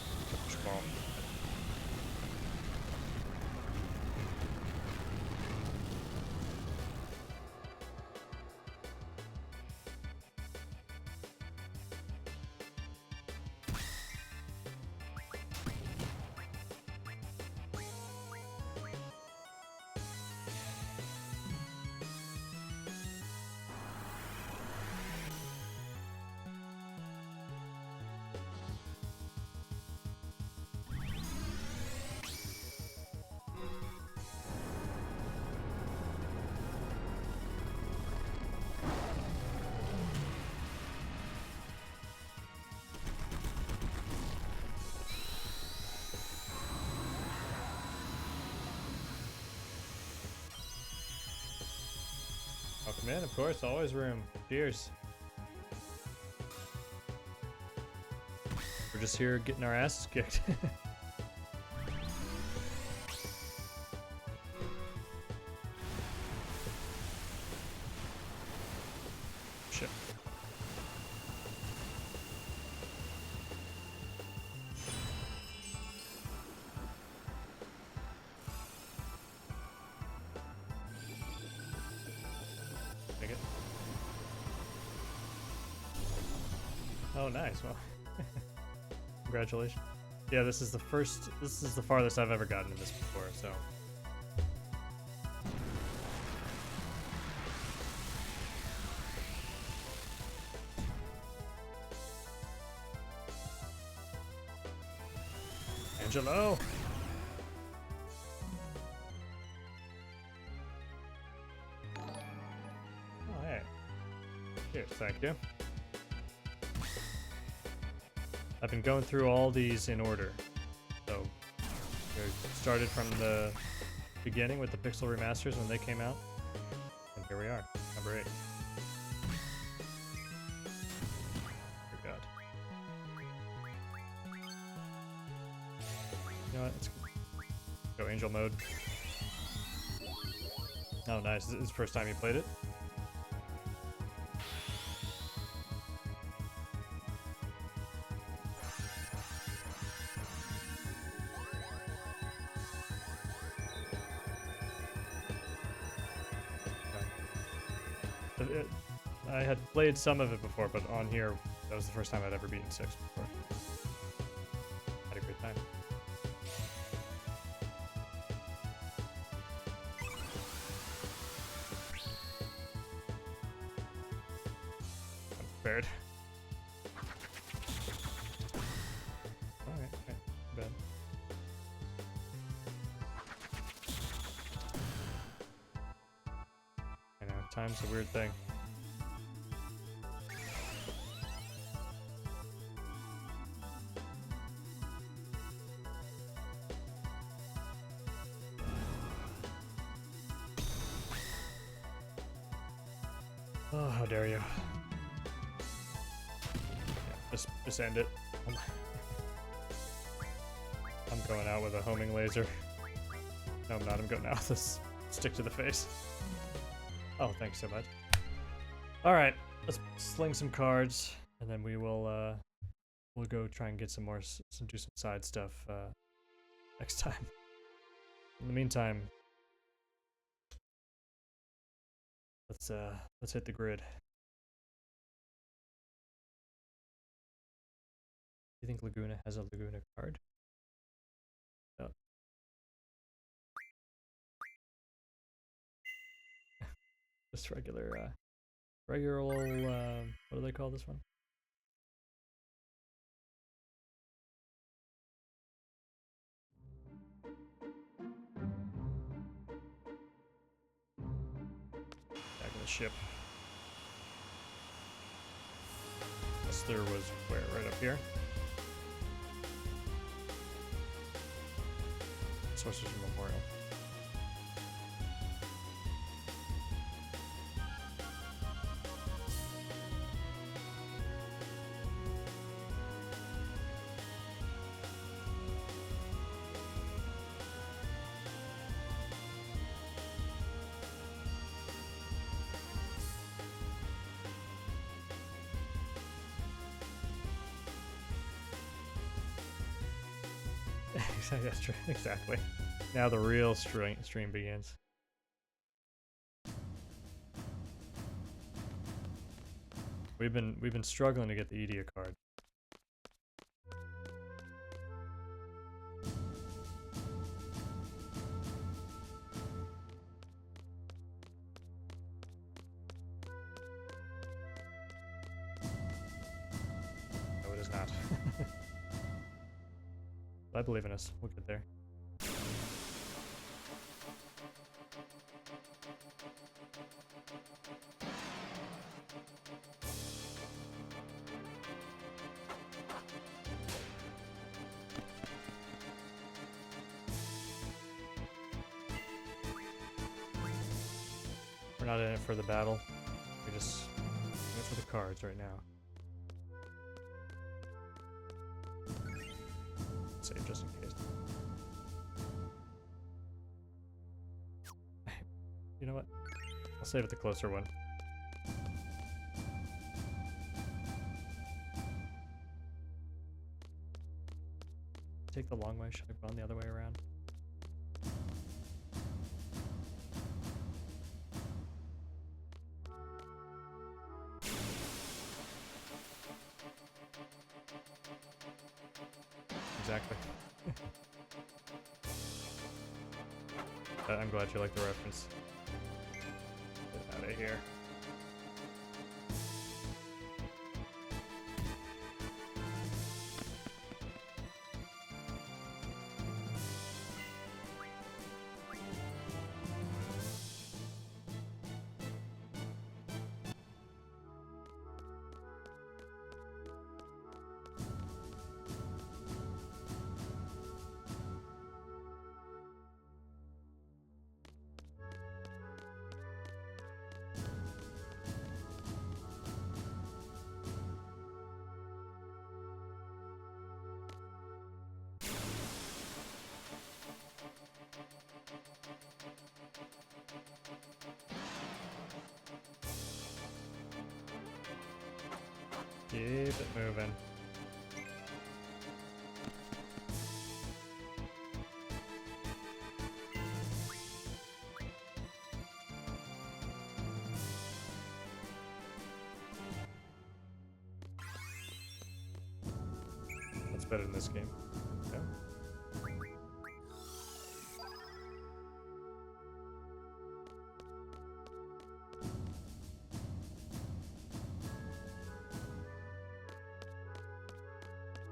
[SPEAKER 1] Small. Welcome in, of course, always room. Cheers. We're just here getting our asses kicked. Shit. Take it. Oh, nice. Well, congratulations. Yeah, this is the farthest I've ever gotten in this before, so. Angelo! Oh, hey. Cheers, thank you. I've been going through all these in order. So, we started from the beginning with the Pixel remasters when they came out. And here we are, number 8. Dear God. You know what, let's go Angel mode. Oh nice, this is the first time you played it? I had played some of it before, but on here, that was the first time I'd ever beaten 6 before. Had a great time. I'm prepared. Alright, okay, bad. I know, time's a weird thing. Oh, how dare you. Yeah, just end it. I'm going out with a homing laser. No, I'm not. I'm going out with this stick to the face. Oh, thanks so much. Alright, let's sling some cards, and then we will, we'll go try and get some more, do some side stuff, next time. In the meantime, let's hit the grid. Do you think Laguna has a Laguna card? No. Just regular old, what do they call this one? Back in the ship. Guess there was where, right up here? Sorcerer's Memorial. Exactly. Now the real stream begins. We've been struggling to get the Edia card. No, it is not. I believe in us. We'll get there. We're not in it for the battle. We're just in it for the cards right now. Save just in case. You know what? I'll save it the closer one. Take the long way. Should I run the other way around? Exactly. I'm glad you like the reference. Get out of here. Keep it moving. That's better than this game. Okay.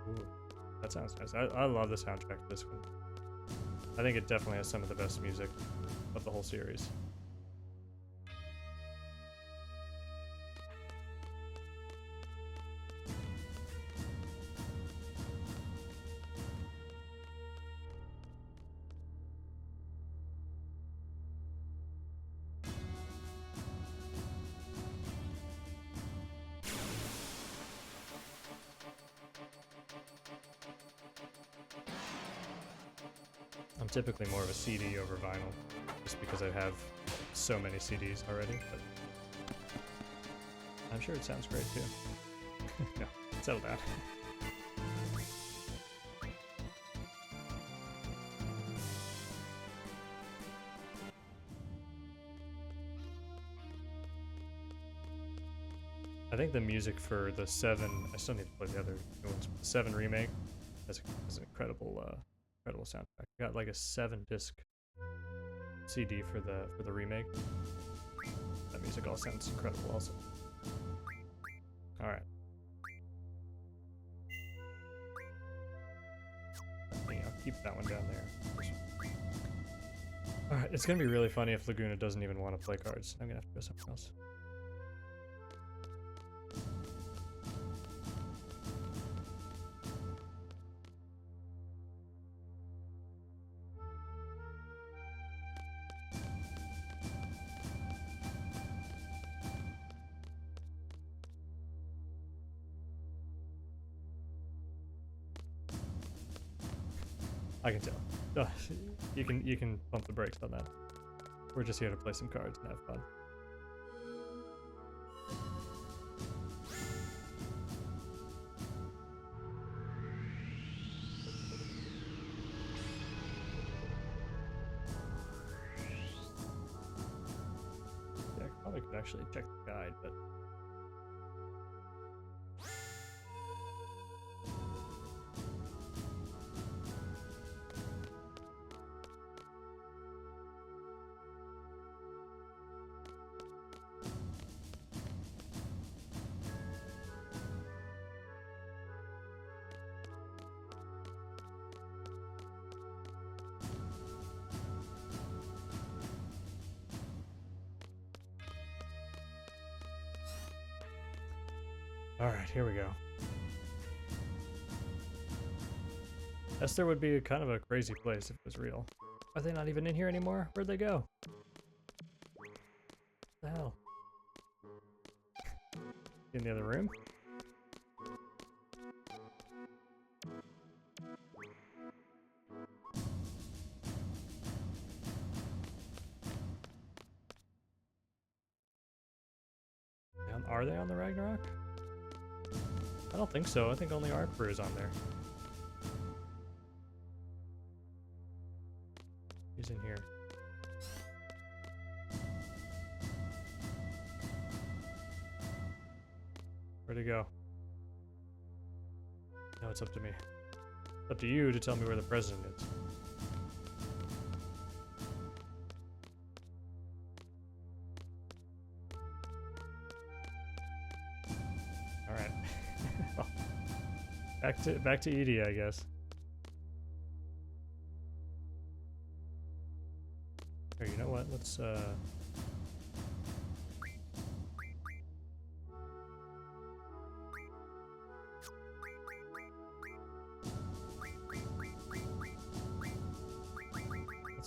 [SPEAKER 1] Ooh, that sounds nice. I love the soundtrack to this one. I think it definitely has some of the best music of the whole series. I'm typically more of a CD over vinyl, just because I have so many CDs already, but I'm sure it sounds great too. No, settle down. I think the music for the 7, I still need to play the other new ones, but the 7 remake has an incredible incredible soundtrack. I got like a 7-disc CD for the remake. That music all sounds incredible also. Alright. I'll keep that one down there. Alright, it's gonna be really funny if Laguna doesn't even want to play cards. I'm gonna have to go somewhere else. I can tell. Oh, you can pump the brakes on that. We're just here to play some cards and have fun. actually check the guide, but all right, here we go. Esther would be kind of a crazy place if it was real. Are they not even in here anymore? Where'd they go? What the hell? In the other room? Are they on the Ragnarok? I don't think so. I think only Artbrew is on there. He's in here. Where'd he go? No, it's up to me. It's up to you to tell me where the president is. All right. back to Edie, I guess. Here, you know what? Let's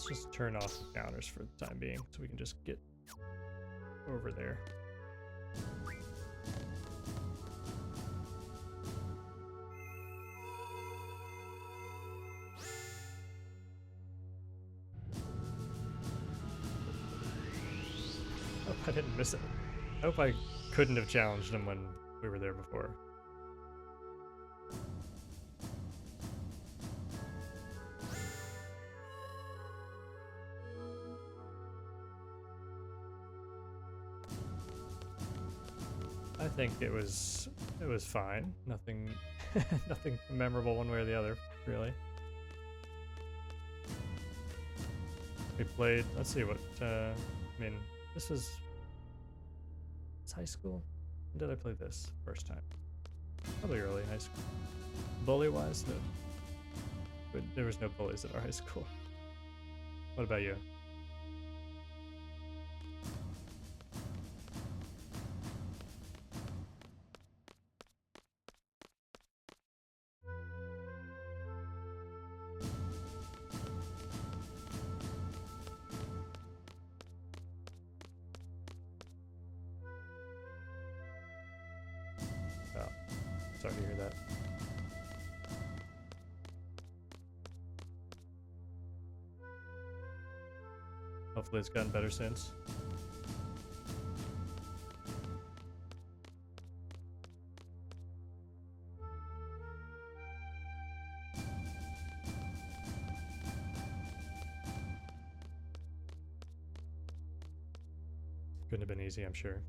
[SPEAKER 1] just turn off the counters for the time being so we can just get over there. Hope I didn't miss it. I hope I couldn't have challenged him when we were there before. I think it was fine. Nothing nothing memorable one way or the other, really. We played, let's see what I mean, this was high school. When did I play this first time? Probably early high school. Bully wise, no. But there was no bullies at our high school. What about you? Sorry to hear that. Hopefully it's gotten better since. Couldn't have been easy, I'm sure.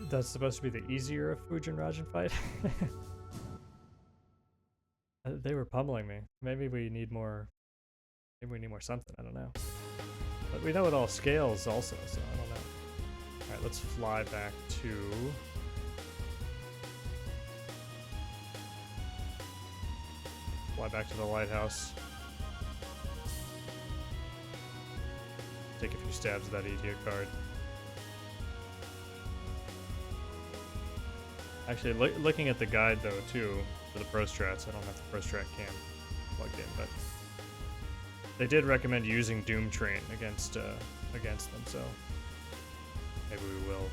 [SPEAKER 1] That's supposed to be the easier of Fuj and Rajan fight. They were pummeling me. Maybe we need more. Maybe we need more something. I don't know. But we know it all scales also, so I don't know. All right, let's fly back to. Fly back to the lighthouse. Take a few stabs at that idiot card. Actually, looking at the guide though too for the Pro Strats, I don't have the Pro Strat cam plugged in, but they did recommend using Doom Train against them, so maybe we will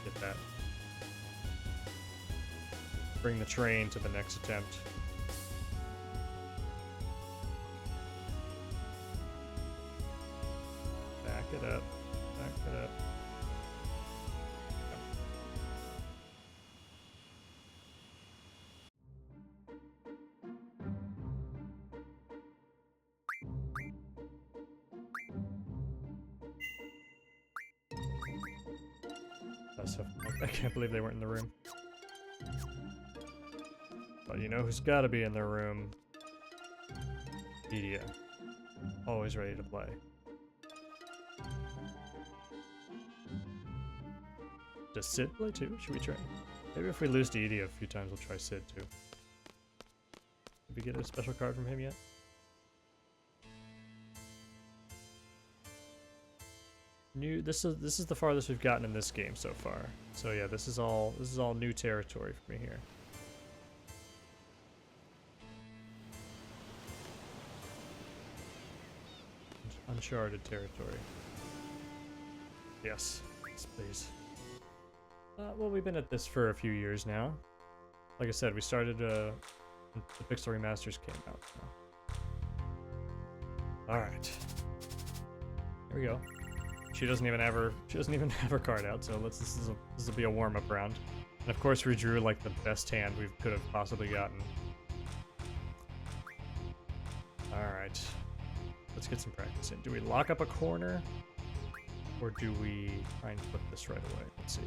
[SPEAKER 1] get that. Bring the train to the next attempt. Back it up. Back it up. So, I can't believe they weren't in the room. But you know who's got to be in the room? Media. Always ready to play. Does Sid play too? Should we try? Maybe if we lose to Edie a few times, we'll try Sid too. Did we get a special card from him yet? This is the farthest we've gotten in this game so far. So yeah, this is all new territory for me here. Uncharted territory. Yes, please. Well, we've been at this for a few years now. Like I said, we started the Pixel Remasters came out. So. All right, here we go. She doesn't even have her card out, so this will be a warm-up round. And of course, we drew like the best hand we could have possibly gotten. All right, let's get some practice in. Do we lock up a corner, or do we try and flip this right away? Let's see.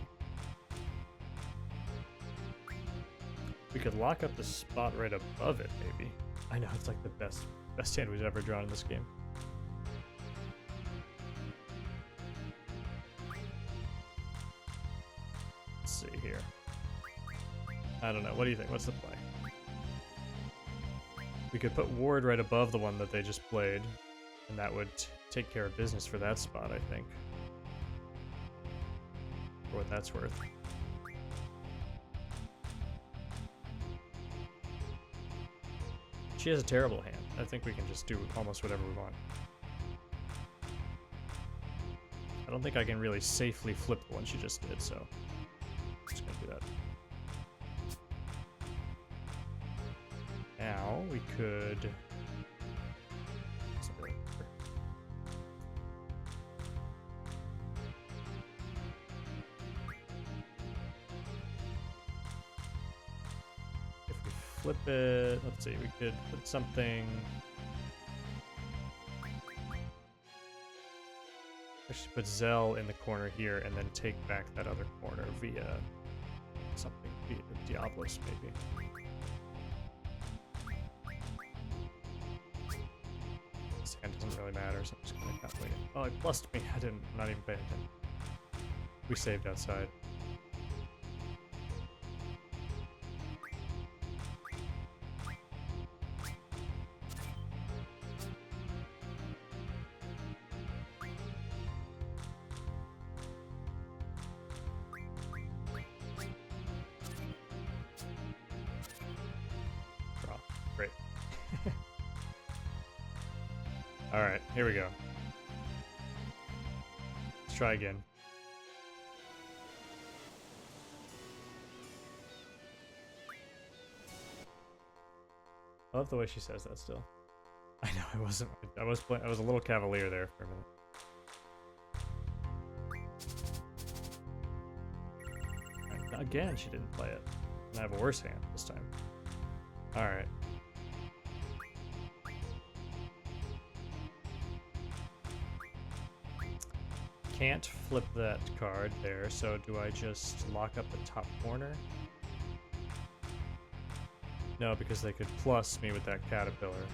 [SPEAKER 1] We could lock up the spot right above it, maybe. I know it's like the best hand we've ever drawn in this game. See here. I don't know. What do you think? What's the play? We could put Ward right above the one that they just played, and that would take care of business for that spot, I think. For what that's worth. She has a terrible hand. I think we can just do almost whatever we want. I don't think I can really safely flip the one she just did, so... just gonna do that. Now we could. If we flip it, let's see, we could put something. Actually, put Zell in the corner here and then take back that other corner via something, via Diablos maybe. This hand doesn't really matter, so I'm just gonna calculate it. Oh, it plussed me. I'm not even paying attention. We saved outside. Great. Alright, here we go. Let's try again. I love the way she says that still. I know, I was a little cavalier there for a minute. And again, she didn't play it. And I have a worse hand this time. Alright. Can't flip that card there, so do I just lock up the top corner? No, because they could plus me with that caterpillar.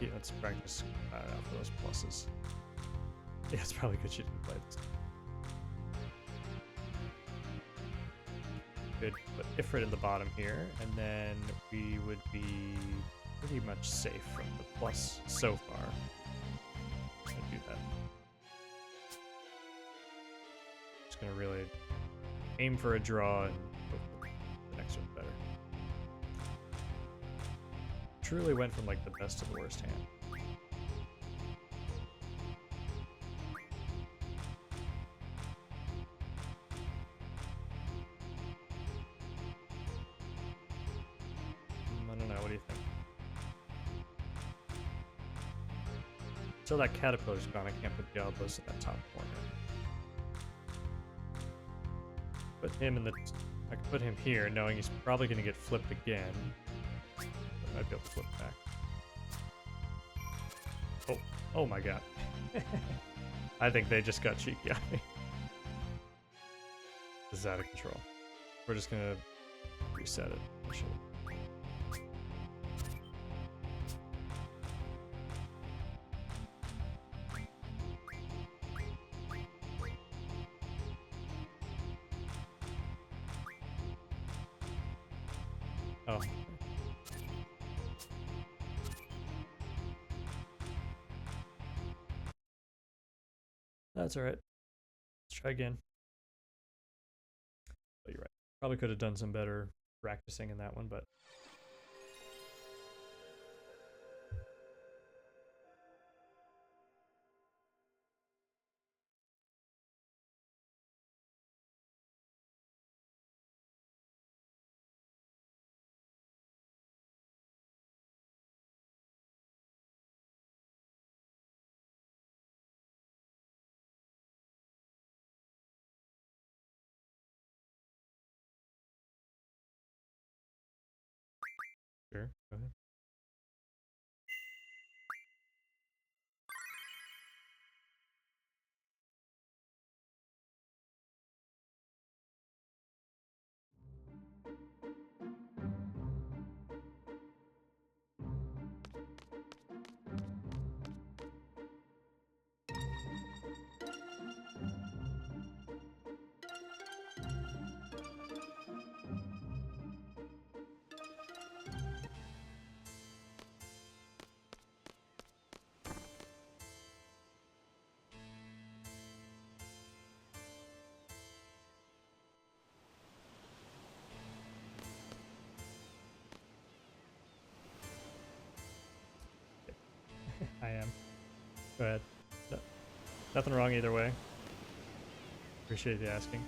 [SPEAKER 1] Let's practice out for those pluses. Yeah, it's probably good she didn't play this. Good, put Ifrit in the bottom here, and then we would be pretty much safe from the plus so far. I'm gonna do that. Just gonna really aim for a draw and hope the next one's better. Truly went from like the best to the worst hand. I don't know, what do you think? Until that caterpillar's gone, I can't put Diablos in that top corner. Put him in the... I could put him here, knowing he's probably going to get flipped again. I might be able to flip back. Oh, oh my god. I think they just got cheeky on me. This is out of control. We're just going to reset it initially. Oh. That's alright. Let's try again. Oh, you're right. Probably could have done some better practicing in that one, but... Sure, go ahead. I am. Go ahead. No, nothing wrong either way. Appreciate the asking.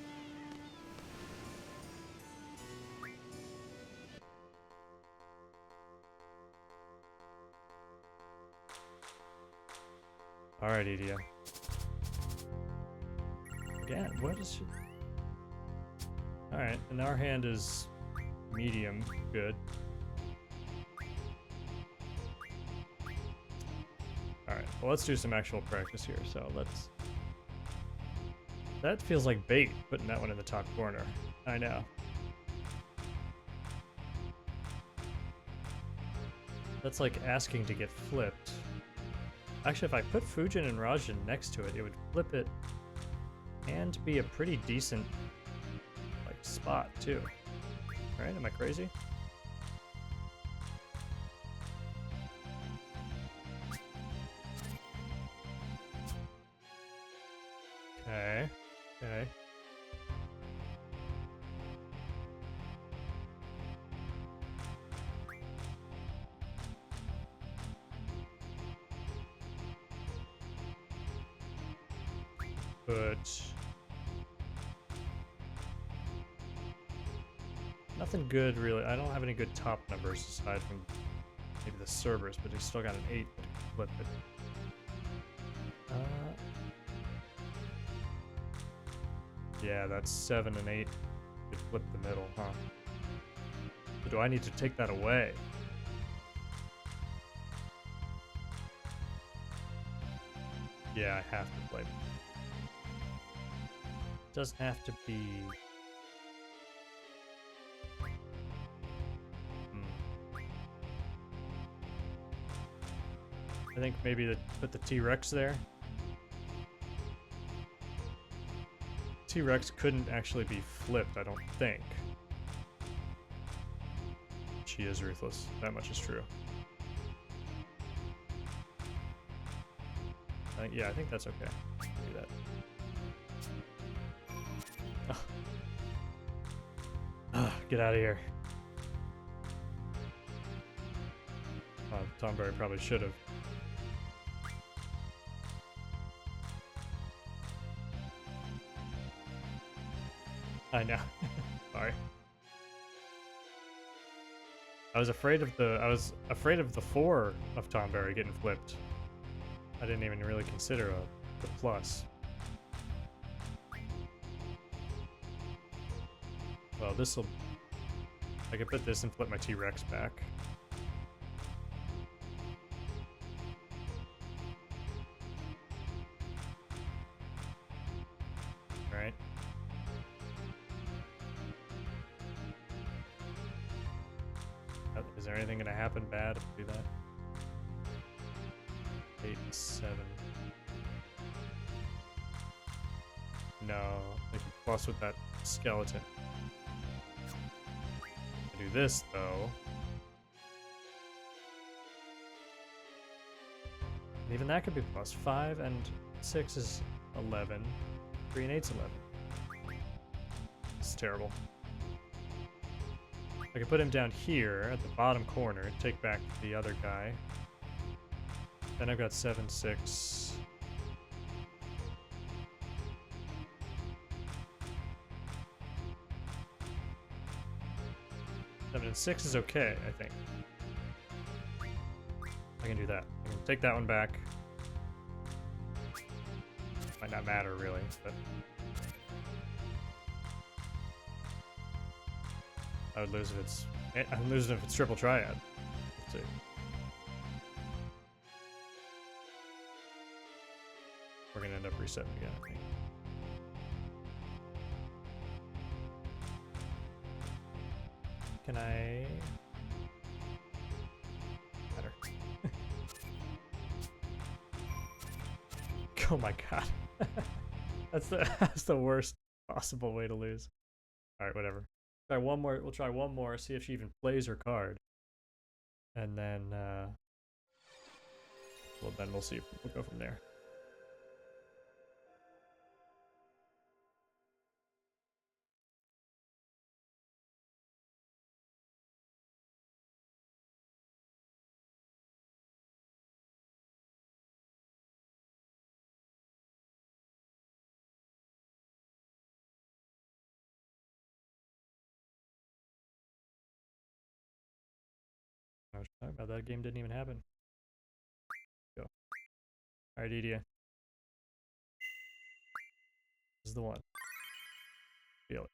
[SPEAKER 1] Alright, EDM. Again, what is she? Alright, and our hand is medium good. Alright, well let's do some actual practice here, so let's... That feels like bait, putting that one in the top corner. I know. That's like asking to get flipped. Actually, if I put Fujin and Rajin next to it, it would flip it and be a pretty decent like spot too. Right? Am I crazy? Okay. Okay. But nothing good really. I don't have any good top numbers aside from maybe the Cerberus, but he's still got an 8 that can flip it. Yeah, that's 7 and 8. Could flip the middle, huh? So do I need to take that away? Yeah, I have to play. It doesn't have to be... I think maybe put the T-Rex there. T-Rex couldn't actually be flipped, I don't think. She is ruthless. That much is true. Yeah, I think that's okay. Do that. Oh. Get out of here. Tomberry probably should have. I know. Sorry. I was afraid of the 4 of Tomberry getting flipped. I didn't even really consider the plus. Well, this'll... I could put this and flip my T-Rex back. Alright. Is there anything gonna happen bad if we do that? 8 and 7. No, they can plus with that skeleton. I do this though. And even that could be plus. 5 and 6 is 11. 3 and 8 is 11. It's terrible. I could put him down here at the bottom corner, take back the other guy. Then I've got 7, 6. Seven and 6 is okay, I think. I can do that. I can take that one back. Might not matter really, but I would lose if it's triple triad. Let's see. We're gonna end up resetting again, I think. Can I? Better. Oh my god. That's the worst possible way to lose. Alright, whatever. Try one more. We'll try one more, see if she even plays her card. And then we'll see. We'll go from there. I was talking about that game didn't even happen. Go. Alright, Edia. This is the one. Feel it.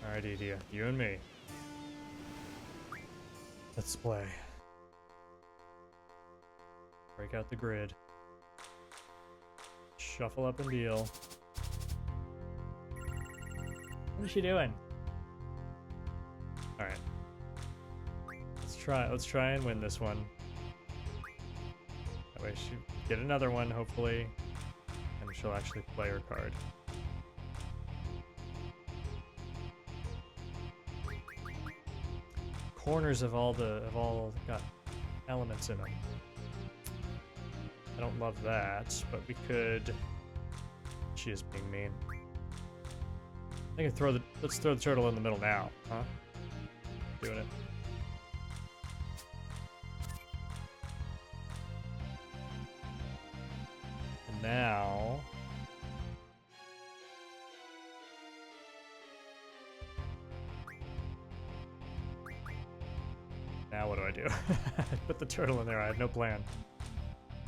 [SPEAKER 1] Alright, Edia. You and me. Let's play. Break out the grid. Shuffle up and deal. What is she doing? Alright. Let's try and win this one. That way she get another one, hopefully. And she'll actually play her card. Corners have all got elements in them. I don't love that, but we could. She is being mean. I can let's throw the turtle in the middle now, huh? Doing it. And now. Now what do I do? Put the turtle in there. I have no plan.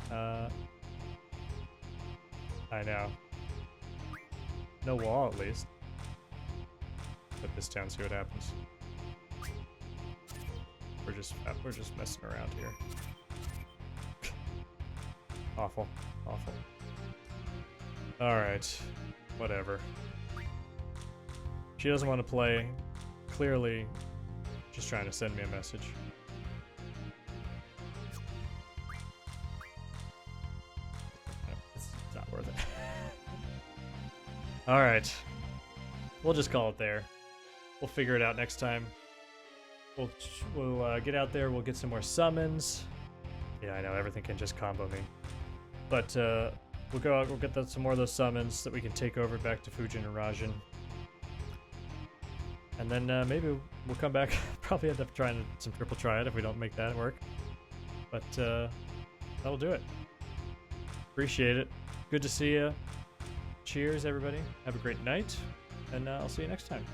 [SPEAKER 1] I know. No wall, at least. put this down, see what happens. We're just messing around here. Awful. Awful. Alright. Whatever. She doesn't want to play. Clearly, she's trying to send me a message. It's not worth it. Alright. We'll just call it there. We'll figure it out next time. We'll get out there, we'll get some more summons. Yeah, I know, everything can just combo me. But we'll go out, we'll get some more of those summons that we can take over back to Fujin and Raijin. And then maybe we'll come back, probably end up trying some triple triad if we don't make that work. But that'll do it. Appreciate it. Good to see you. Cheers, everybody. Have a great night, and I'll see you next time.